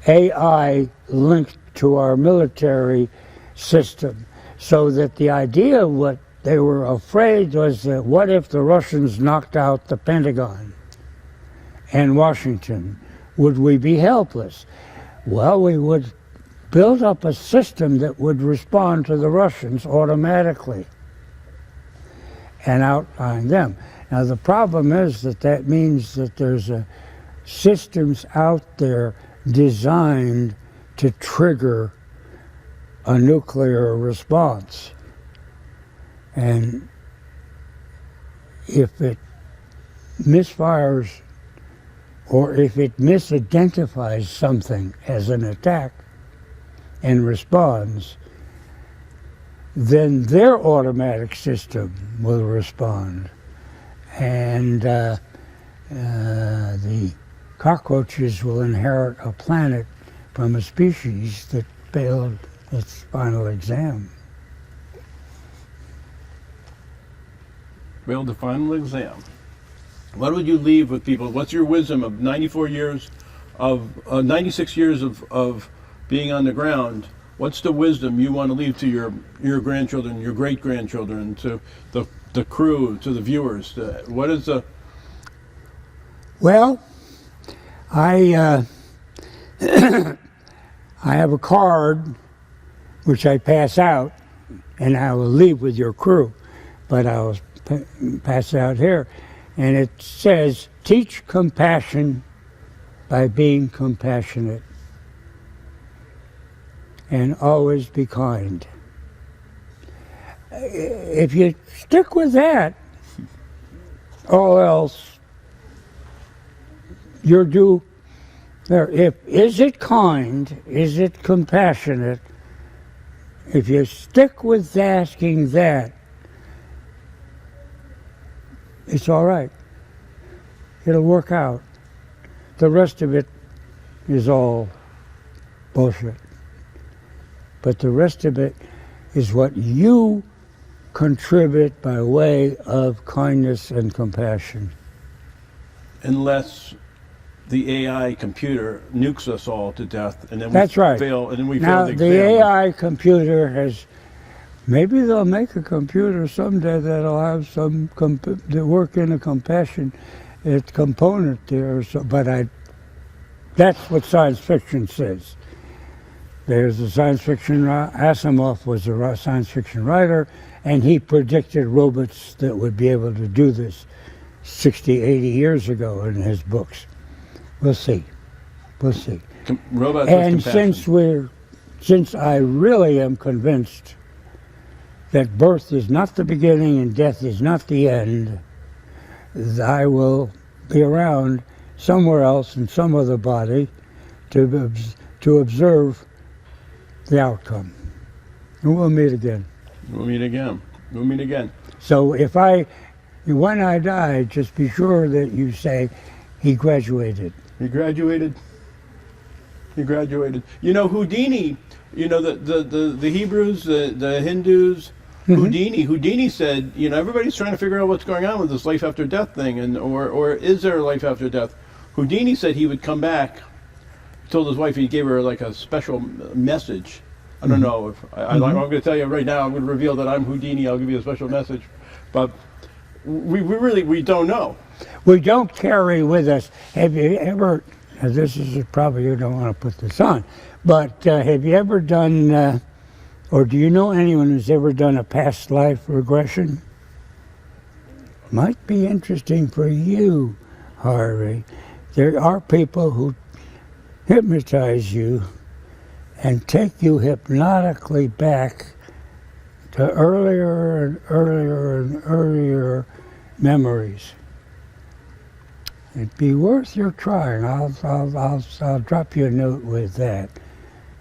Speaker 2: AI linked to our military system, so that the idea of what they were afraid was that what if the Russians knocked out the Pentagon and Washington? Would we be helpless? Well, we would build up a system that would respond to the Russians automatically and outline them. Now the problem is that means that there's systems out there designed to trigger a nuclear response. And if it misfires or if it misidentifies something as an attack and responds, then their automatic system will respond. And the cockroaches will inherit a planet from a species that failed its final exam.
Speaker 1: Failed the final exam. What would you leave with people? What's your wisdom of 96 years of being on the ground? What's the wisdom you want to leave to your grandchildren, your great-grandchildren, to the crew, to the viewers? What is the...
Speaker 2: Well, I have a card which I pass out, and I will leave with your crew, but I will pass it out here. And it says, teach compassion by being compassionate. and always be kind. If you stick with that, all else, you're due there. Is it kind? Is it compassionate? If you stick with asking that, it's all right. It'll work out. The rest of it is all bullshit. But the rest of it is what you contribute by way of kindness and compassion.
Speaker 1: Unless the AI computer nukes us all to death, and then
Speaker 2: That's right.
Speaker 1: fail, and then we
Speaker 2: Now,
Speaker 1: fail the
Speaker 2: the
Speaker 1: exam.
Speaker 2: AI computer has, maybe they'll make a computer someday that'll have some, that work in a compassion component there, so, but that's what science fiction says. There's a science fiction, Asimov was a science fiction writer, and he predicted robots that would be able to do this 60, 80 years ago in his books. We'll see. We'll see.
Speaker 1: Robots
Speaker 2: And
Speaker 1: with compassion.
Speaker 2: since I really am convinced that birth is not the beginning and death is not the end, I will be around somewhere else in some other body to observe the outcome. And we'll meet again.
Speaker 1: We'll meet again. We'll meet again.
Speaker 2: So when I die, just be sure that you say, he graduated.
Speaker 1: He graduated. He graduated. You know, Houdini, you know, the Hebrews, the Hindus, Houdini said, you know, everybody's trying to figure out what's going on with this life after death thing, and or is there a life after death? Houdini said he would come back. He told his wife he gave her like a special message. I don't know if I'm going to tell you right now. I'm going to reveal that I'm Houdini. I'll give you a special message, but we really don't know.
Speaker 2: We don't carry with us. Have you ever? This is probably you don't want to put this on, but have you ever done? Or do you know anyone who's ever done a past life regression? Might be interesting for you, Harvey. There are people who hypnotize you and take you hypnotically back to earlier and earlier and earlier memories. It'd be worth your trying. I'll drop you a note with that.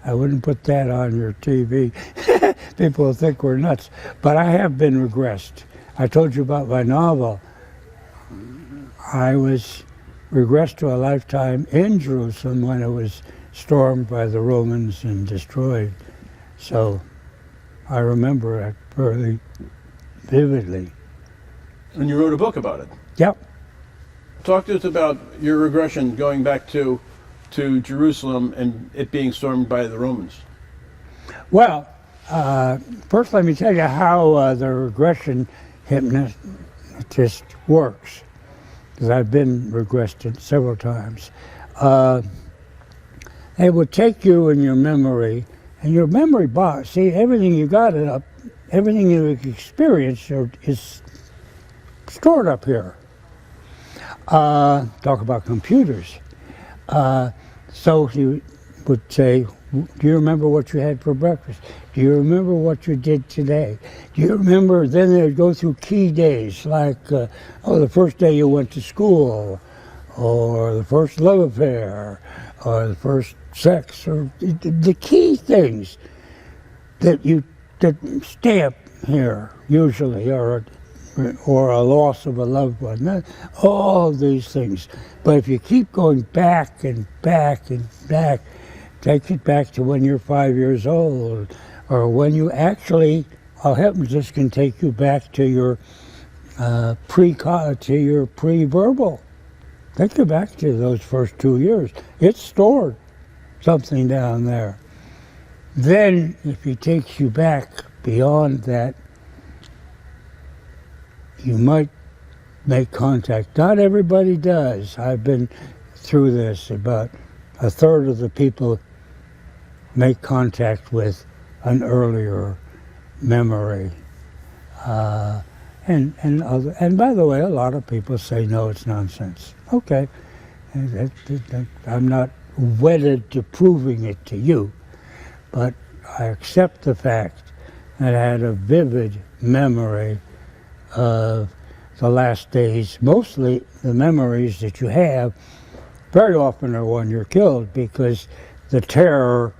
Speaker 2: I wouldn't put that on your TV. People will think we're nuts. But I have been regressed. I told you about my novel. I was regressed to a lifetime in Jerusalem when it was stormed by the Romans and destroyed. So I remember it very vividly.
Speaker 1: And you wrote a book about it.
Speaker 2: Yep.
Speaker 1: Talk to us about your regression going back to Jerusalem and it being stormed by the Romans.
Speaker 2: Well, first let me tell you how the regression hypnotist works, because I've been regressed several times. They would take you in your memory, and your memory box, see, everything you got it up, everything you experienced is stored up here. Talk about computers. So he would say, do you remember what you had for breakfast? Do you remember what you did today? Do you remember? Then they'd go through key days, like, the first day you went to school, or the first love affair, or the first sex, or the key things that stay up here, usually, or a loss of a loved one, all these things. But if you keep going back and back and back, take it back to when you're 5 years old, or when you actually, a hypnotist can take you back to your pre-verbal. Take you back to those first 2 years. It's stored something down there. Then, if he takes you back beyond that, you might make contact. Not everybody does. I've been through this. About a third of the people make contact with an earlier memory. And by the way, a lot of people say, no, it's nonsense. Okay. I'm not wedded to proving it to you, but I accept the fact that I had a vivid memory of the last days. Mostly the memories that you have very often are when you're killed, because the terror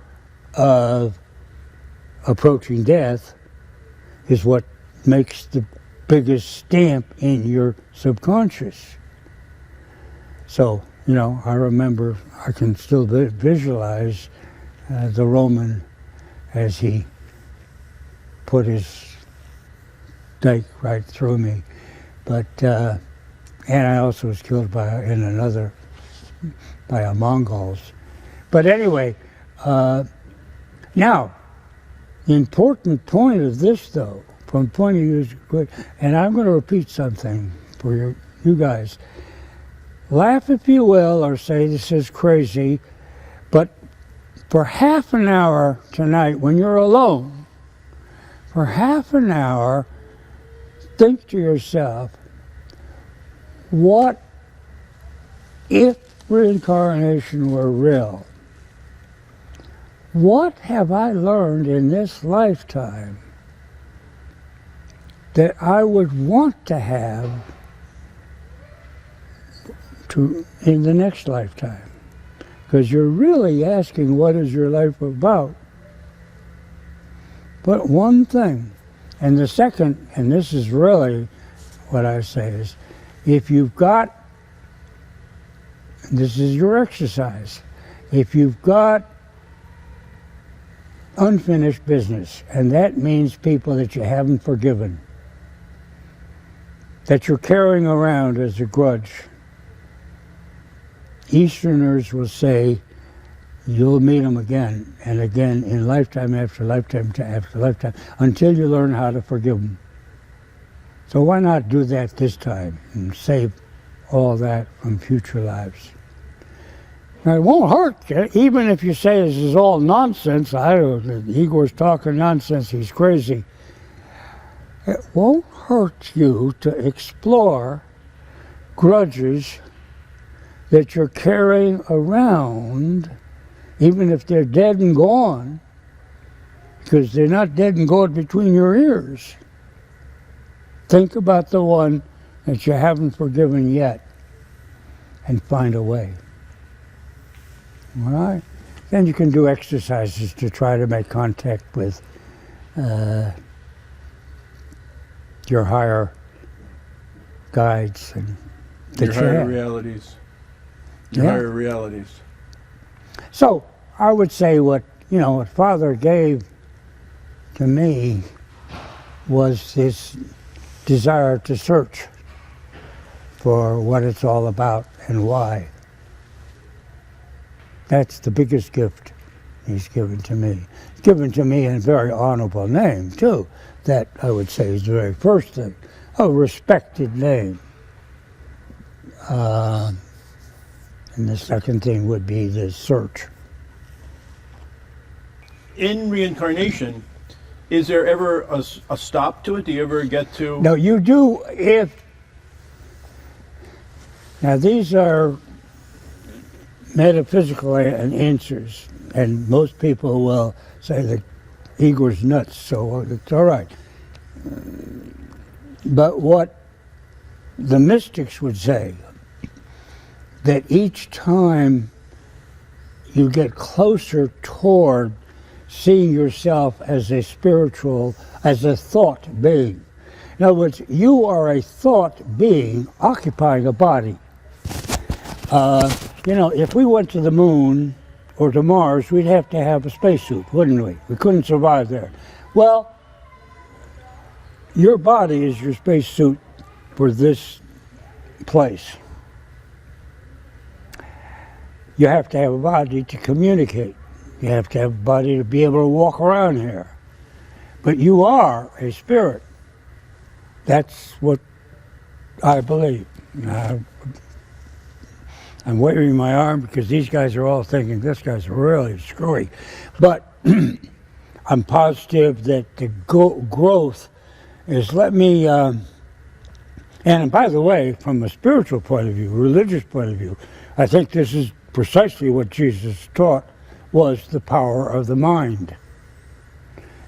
Speaker 2: of approaching death is what makes the biggest stamp in your subconscious. So, you know, I remember, I can still visualize the Roman as he put his stake right through me. But, and I also was killed by a Mongols. But anyway, now, the important point of this, though, from the point of view, and I'm going to repeat something for you guys. Laugh if you will, or say this is crazy, but for half an hour tonight, when you're alone, for half an hour, think to yourself, what if reincarnation were real? What have I learned in this lifetime that I would want to have in the next lifetime? Because you're really asking, what is your life about? But one thing, and the second, and this is really what I say is, if you've got, this is your exercise, if you've got unfinished business, and that means people that you haven't forgiven, that you're carrying around as a grudge, Easterners will say, you'll meet them again and again in lifetime after lifetime after lifetime until you learn how to forgive them. So why not do that this time and save all that from future lives? Now, it won't hurt you, even if you say this is all nonsense. Igor's talking nonsense, he's crazy. It won't hurt you to explore grudges that you're carrying around, even if they're dead and gone, because they're not dead and gone between your ears. Think about the one that you haven't forgiven yet and find a way. All right? Then you can do exercises to try to make contact with your higher guides and
Speaker 1: your higher realities. Your higher realities.
Speaker 2: So I would say what Father gave to me was this desire to search for what it's all about and why. That's the biggest gift he's given to me. He's given to me in a very honorable name, too. That, I would say, is the very first thing. A respected name. And the second thing would be the search.
Speaker 1: In reincarnation, is there ever a stop to it? Do you ever get to...
Speaker 2: No, you do if... Now, these are metaphysical answers, and most people will say that Igor's nuts, so it's all right. But what the mystics would say, that each time you get closer toward seeing yourself as a spiritual, as a thought being. In other words, you are a thought being occupying a body. If we went to the moon or to Mars, we'd have to have a spacesuit, wouldn't we? We couldn't survive there. Well, your body is your spacesuit for this place. You have to have a body to communicate. You have to have a body to be able to walk around here. But you are a spirit. That's what I believe. I'm waving my arm because these guys are all thinking this guy's really screwy. But I'm positive that the growth is, and by the way, from a spiritual point of view, religious point of view, I think this is precisely what Jesus taught, was the power of the mind.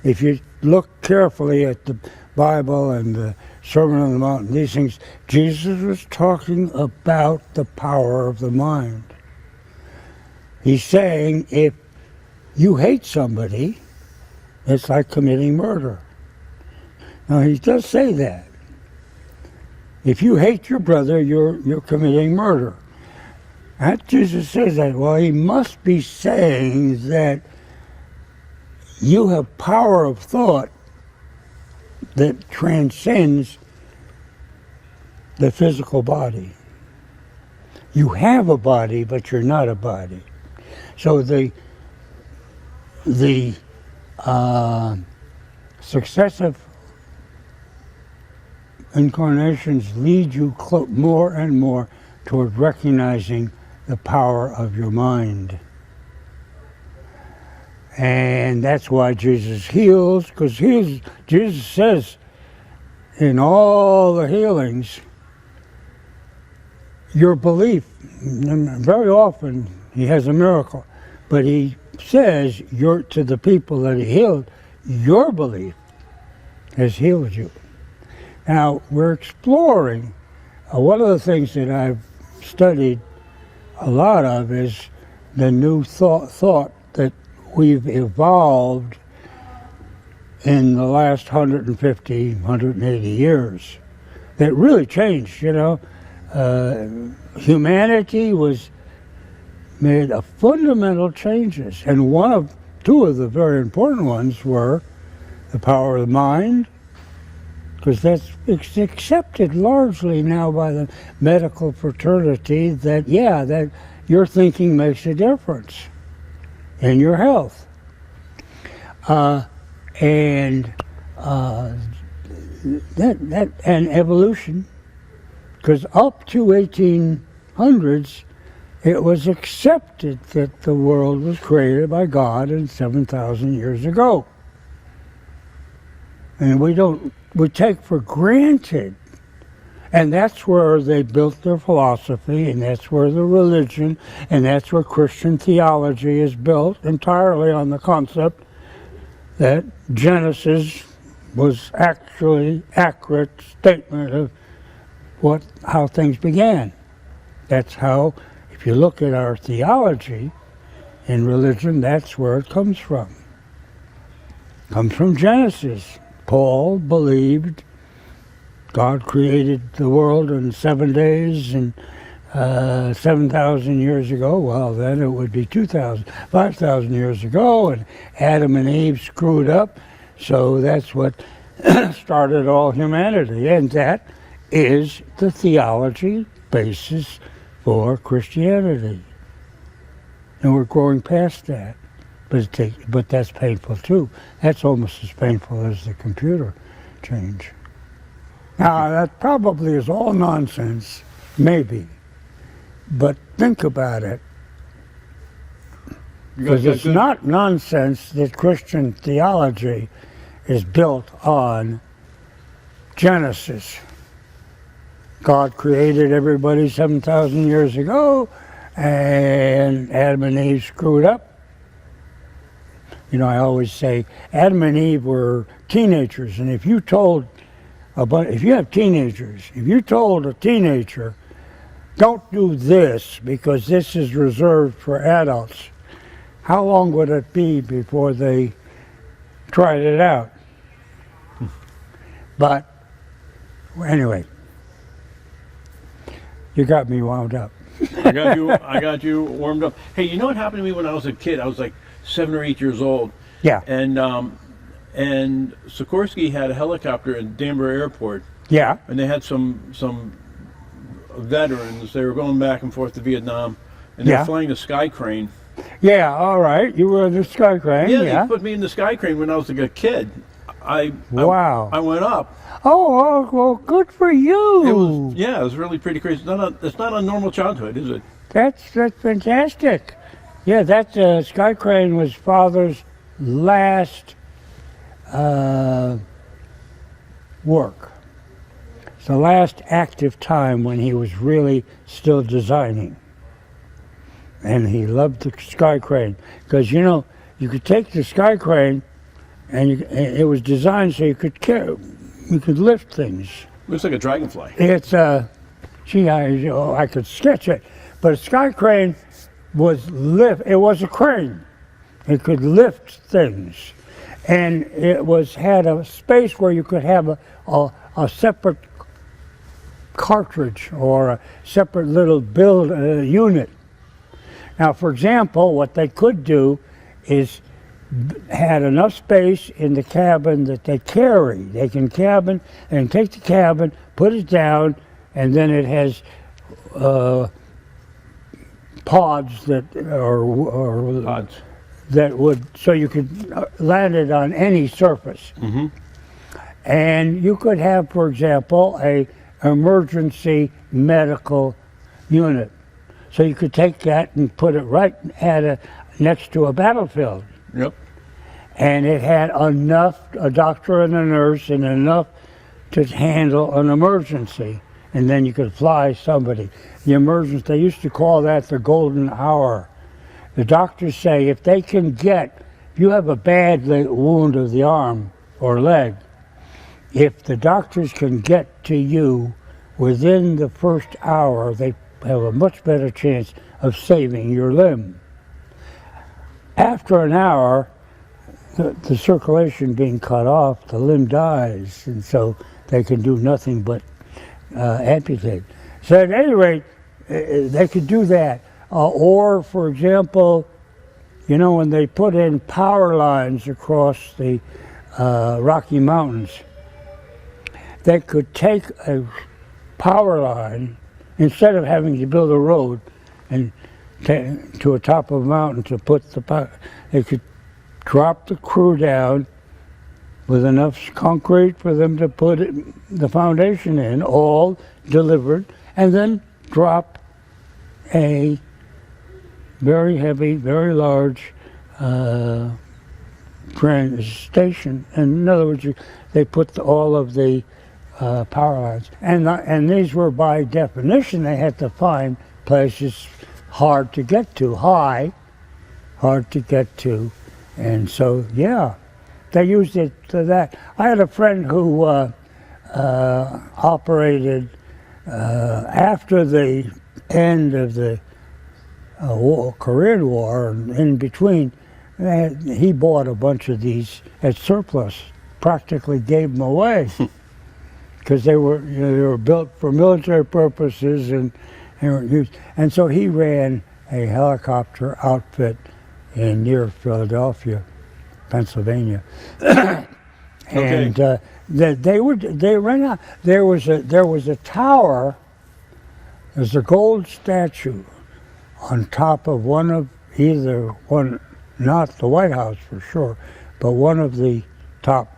Speaker 2: if you look carefully at the Bible and the Sermon on the Mount and these things, Jesus was talking about the power of the mind. He's saying if you hate somebody, it's like committing murder. Now, he does say that. If you hate your brother, you're committing murder. And Jesus says that. Well, he must be saying that you have power of thought that transcends the physical body. You have a body, but you're not a body. So the successive incarnations lead you more and more toward recognizing the power of your mind. And that's why Jesus heals, because Jesus says in all the healings, your belief, and very often he has a miracle, but he says to the people that he healed, your belief has healed you. Now, we're exploring, one of the things that I've studied a lot of is the new thought that we've evolved in the last 150, 180 years that really changed, humanity made a fundamental changes, and two of the very important ones were the power of the mind, because it's accepted largely now by the medical fraternity that your thinking makes a difference in your health. And evolution, because up to 1800s, it was accepted that the world was created by God 7,000 years ago. And we take for granted. And that's where they built their philosophy, and that's where the religion, and that's where Christian theology is built entirely on the concept that Genesis was actually accurate statement of how things began. That's how, if you look at our theology in religion, that's where it comes from. It comes from Genesis. Paul believed God created the world in 7 days and 7,000 years ago. Well, then it would be 5,000 years ago, and Adam and Eve screwed up. So that's what started all humanity, and that is the theology basis for Christianity. And we're growing past that, but that's painful too. That's almost as painful as the computer change. Now, that probably is all nonsense, maybe, but think about it. Because it's not nonsense that Christian theology is built on Genesis. God created everybody 7,000 years ago, and Adam and Eve screwed up. I always say Adam and Eve were teenagers, and if you told if you have teenagers, if you told a teenager, don't do this because this is reserved for adults, how long would it be before they tried it out? But anyway, you got me wound up.
Speaker 1: I got you warmed up. Hey, you know what happened to me when I was a kid? I was like 7 or 8 years old.
Speaker 2: Yeah.
Speaker 1: And Sikorsky had a helicopter at Danbury Airport.
Speaker 2: Yeah.
Speaker 1: And they had some veterans. They were going back and forth to Vietnam, and they were flying a sky crane.
Speaker 2: Yeah, all right. You were in the sky crane.
Speaker 1: Yeah, they put me in the sky crane when I was like a kid.
Speaker 2: Wow.
Speaker 1: I went up.
Speaker 2: Oh, well, good for you.
Speaker 1: It was really pretty crazy. It's not a normal childhood, is it?
Speaker 2: That's fantastic. Yeah, that sky crane was Father's last work. It's the last active time when he was really still designing. And he loved the sky crane. Because, you could take the sky crane and it was designed so you could lift things.
Speaker 1: Looks like a dragonfly.
Speaker 2: It's gee, I could sketch it, but a sky crane it was a crane. It could lift things, and it had a space where you could have a separate cartridge or a separate little build unit. Now, for example, what they could do is had enough space in the cabin that they carry. They can take the cabin, put it down, and then it has pods that would, so you could land it on any surface.
Speaker 1: Mm-hmm.
Speaker 2: And you could have, for example, a emergency medical unit. So you could take that and put it right next to a battlefield.
Speaker 1: Yep.
Speaker 2: And it had a doctor and a nurse, and enough to handle an emergency. And then you could fly somebody. The emergency, they used to call that the golden hour. The doctors say if you have a bad wound of the arm or leg, if the doctors can get to you within the first hour, they have a much better chance of saving your limb. After an hour, the circulation being cut off, the limb dies, and so they can do nothing but amputate. So at any rate, they could do that. Or, for example, when they put in power lines across the Rocky Mountains, they could take a power line, instead of having to build a road and to a top of a mountain to put the power, they could drop the crew down with enough concrete for them to put the foundation in, all delivered, and then drop a very heavy, very large train station. And in other words, they put all of the power lines, and these were by definition, they had to find places hard to get to, hard to get to, and so they used it to that. I had a friend who operated after the end of the Korean War, and in between, he bought a bunch of these at surplus, practically gave them away. Because they were built for military purposes and were used. And so he ran a helicopter outfit near Philadelphia, Pennsylvania. And they ran out. There was a tower. There's a gold statue on top of not the White House for sure, but one of the top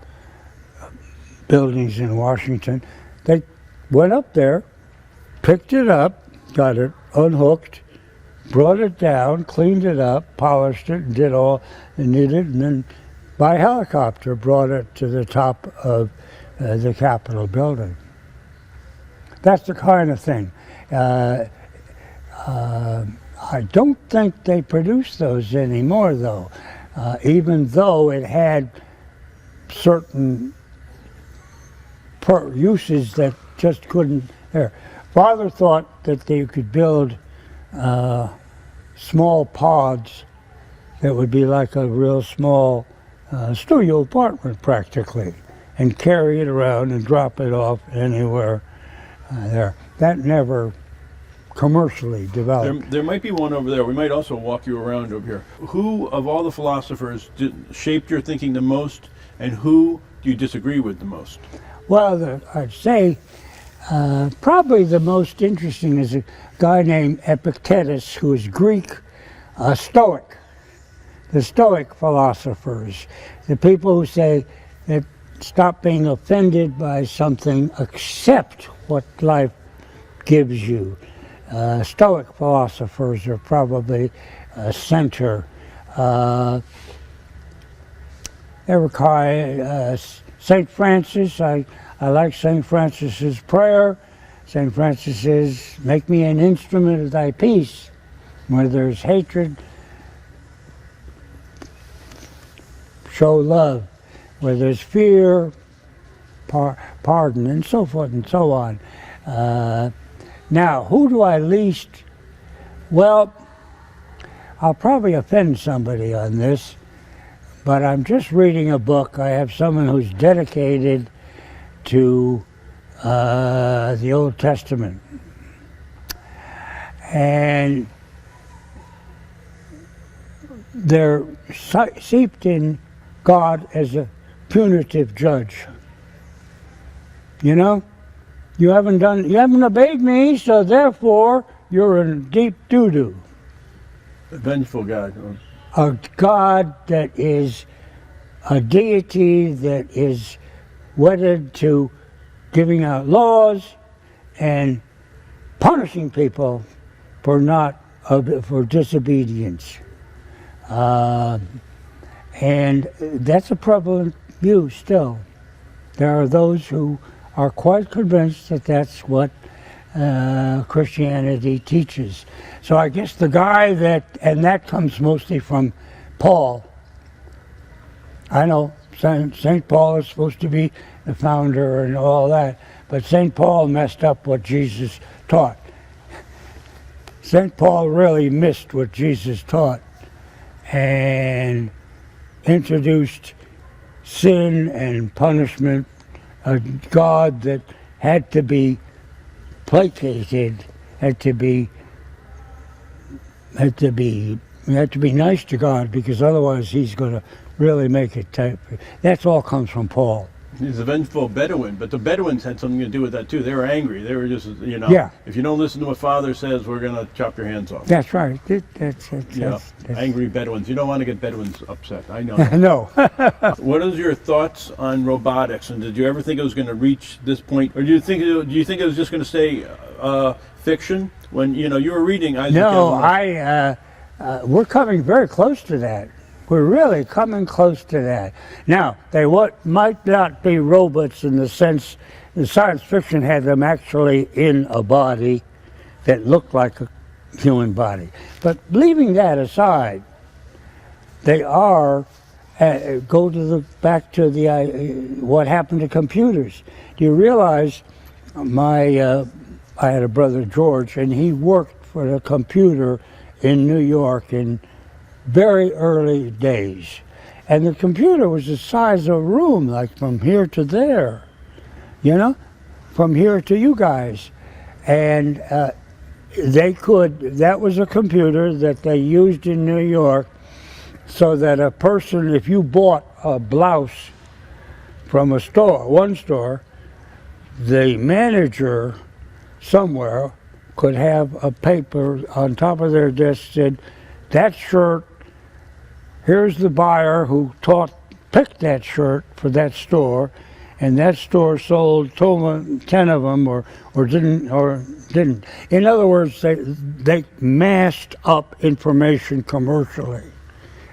Speaker 2: buildings in Washington. They went up there, picked it up, got it unhooked, brought it down, cleaned it up, polished it, and did all they needed, and then by helicopter brought it to the top of the Capitol building. That's the kind of thing. I don't think they produce those anymore, though, even though it had certain uses that just couldn't there. Father thought that they could build small pods that would be like a real small studio apartment practically, and carry it around and drop it off anywhere there. That never commercially developed.
Speaker 1: There might be one over there. We might also walk you around over here. Who of all the philosophers shaped your thinking the most, and who do you disagree with the most?
Speaker 2: Well, I'd say probably the most interesting is a guy named Epictetus, who is Greek, Stoic. The Stoic philosophers, the people who say that stop being offended by something, accept what life gives you. Stoic philosophers are probably center. St. Francis, I like St. Francis's prayer. St. Francis says, make me an instrument of thy peace. Where there's hatred, show love. where there's fear, pardon, and so forth and so on. Now, who do I least? Well, I'll probably offend somebody on this, but I'm just reading a book. I have someone who's dedicated to the Old Testament. And they're seeped in God as a punitive judge. You know? You haven't obeyed me, so therefore you're in deep doo-doo.
Speaker 1: A vengeful God.
Speaker 2: A God that is a deity that is wedded to giving out laws and punishing people for disobedience. And that's a prevalent view still. There are those who are quite convinced that that's what Christianity teaches. So I guess the guy and that comes mostly from Paul. I know St. Paul is supposed to be the founder and all that, but St. Paul messed up what Jesus taught. St. Paul really missed what Jesus taught and introduced sin and punishment, a God that had to be placated, had to be nice to God, because otherwise he's going to really make it tough. That's all comes from Paul.
Speaker 1: He's a vengeful Bedouin, but the Bedouins had something to do with that too. They were angry. They were just,
Speaker 2: Yeah.
Speaker 1: If you don't listen to what Father says, we're going to chop your hands off.
Speaker 2: That's right. That's
Speaker 1: Angry Bedouins. You don't want to get Bedouins upset. I know.
Speaker 2: No.
Speaker 1: What is your thoughts on robotics? And did you ever think it was going to reach this point, or do you think it was just going to stay fiction? When you were reading Isaac
Speaker 2: No, we're coming very close to that. We're really coming close to that. Now, they might not be robots in the sense the science fiction had them actually in a body that looked like a human body. But leaving that aside, they are back to what happened to computers. Do you realize I had a brother, George, and he worked for a computer in New York in very early days. And the computer was the size of a room, like from here to there, from here to you guys. And that was a computer that they used in New York so that a person, if you bought a blouse from one store, the manager somewhere could have a paper on top of their desk said, that shirt, here's the buyer who picked that shirt for that store, and that store sold 10 of them or didn't. In other words, they massed up information commercially.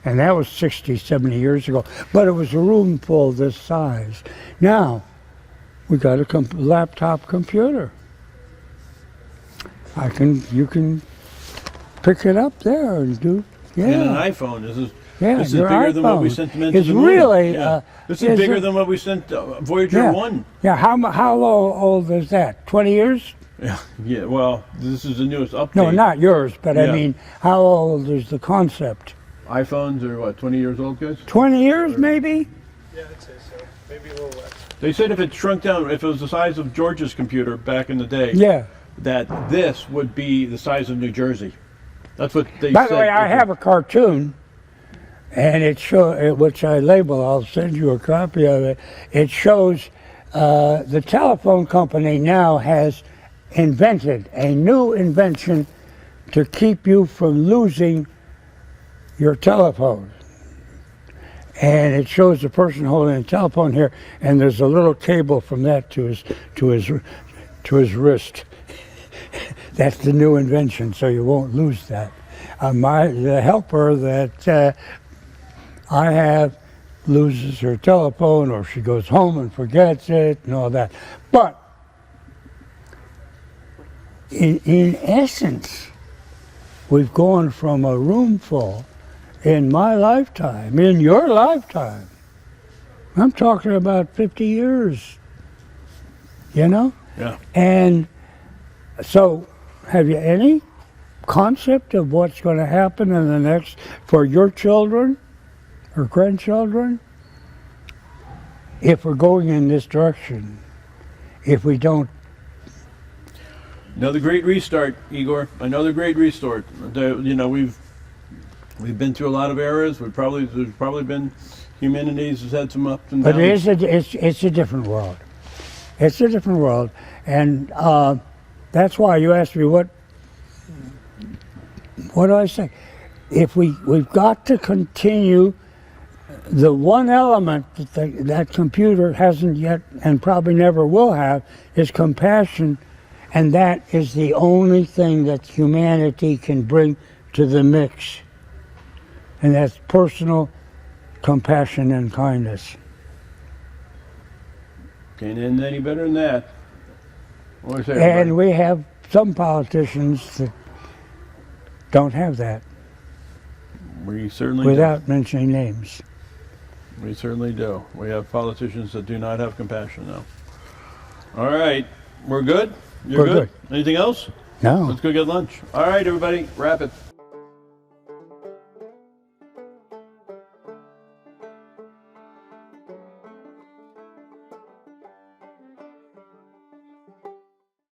Speaker 2: And that was 60, 70 years ago. But it was a room full this size. Now, we got a laptop computer. You can pick it up there and do, yeah.
Speaker 1: And an iPhone. This is bigger
Speaker 2: iPhone.
Speaker 1: than what we sent them into
Speaker 2: it's
Speaker 1: the moon.
Speaker 2: Really,
Speaker 1: this is bigger than what we sent Voyager 1.
Speaker 2: Yeah, how old is that? 20 years?
Speaker 1: Yeah, well, this is the newest update.
Speaker 2: No, not yours, but I mean, how old is the concept?
Speaker 1: iPhones are what, 20 years old, guys?
Speaker 2: 20 years, maybe?
Speaker 4: Yeah, I'd say so. Maybe a little less.
Speaker 1: They said if it shrunk down, if it was the size of George's computer back in the day, that this would be the size of New Jersey. That's what they said.
Speaker 2: By the way, I have a cartoon, and which I label, I'll send you a copy of it. It shows the telephone company now has invented a new invention to keep you from losing your telephone. And it shows the person holding a telephone here, and there's a little cable from that to his wrist. That's the new invention, so you won't lose that. The helper that I have loses her telephone, or she goes home and forgets it, and all that. But in essence, we've gone from a room full in my lifetime, in your lifetime, I'm talking about 50 years, you know?
Speaker 1: Yeah.
Speaker 2: And so, have you any concept of what's going to happen in the next, for your children or grandchildren? If we're going in this direction, if we don't.
Speaker 1: Another great restart, Igor. Another great restart. You know, we've been through a lot of eras. There's probably been humanity's has had some ups and downs.
Speaker 2: But it's a different world. It's a different world, and that's why you asked me what do I say? If we've got to continue the one element that computer hasn't yet and probably never will have is compassion, and that is the only thing that humanity can bring to the mix, and that's personal compassion and kindness.
Speaker 1: Can't end any better than that. What do you say, everybody?
Speaker 2: And we have some politicians that don't have that,
Speaker 1: We certainly
Speaker 2: without mentioning names.
Speaker 1: do. We certainly do. We have politicians that do not have compassion now. All right. We're good? You're
Speaker 2: We're good.
Speaker 1: Anything else?
Speaker 2: No.
Speaker 1: Let's go get lunch. All right, everybody. Wrap it.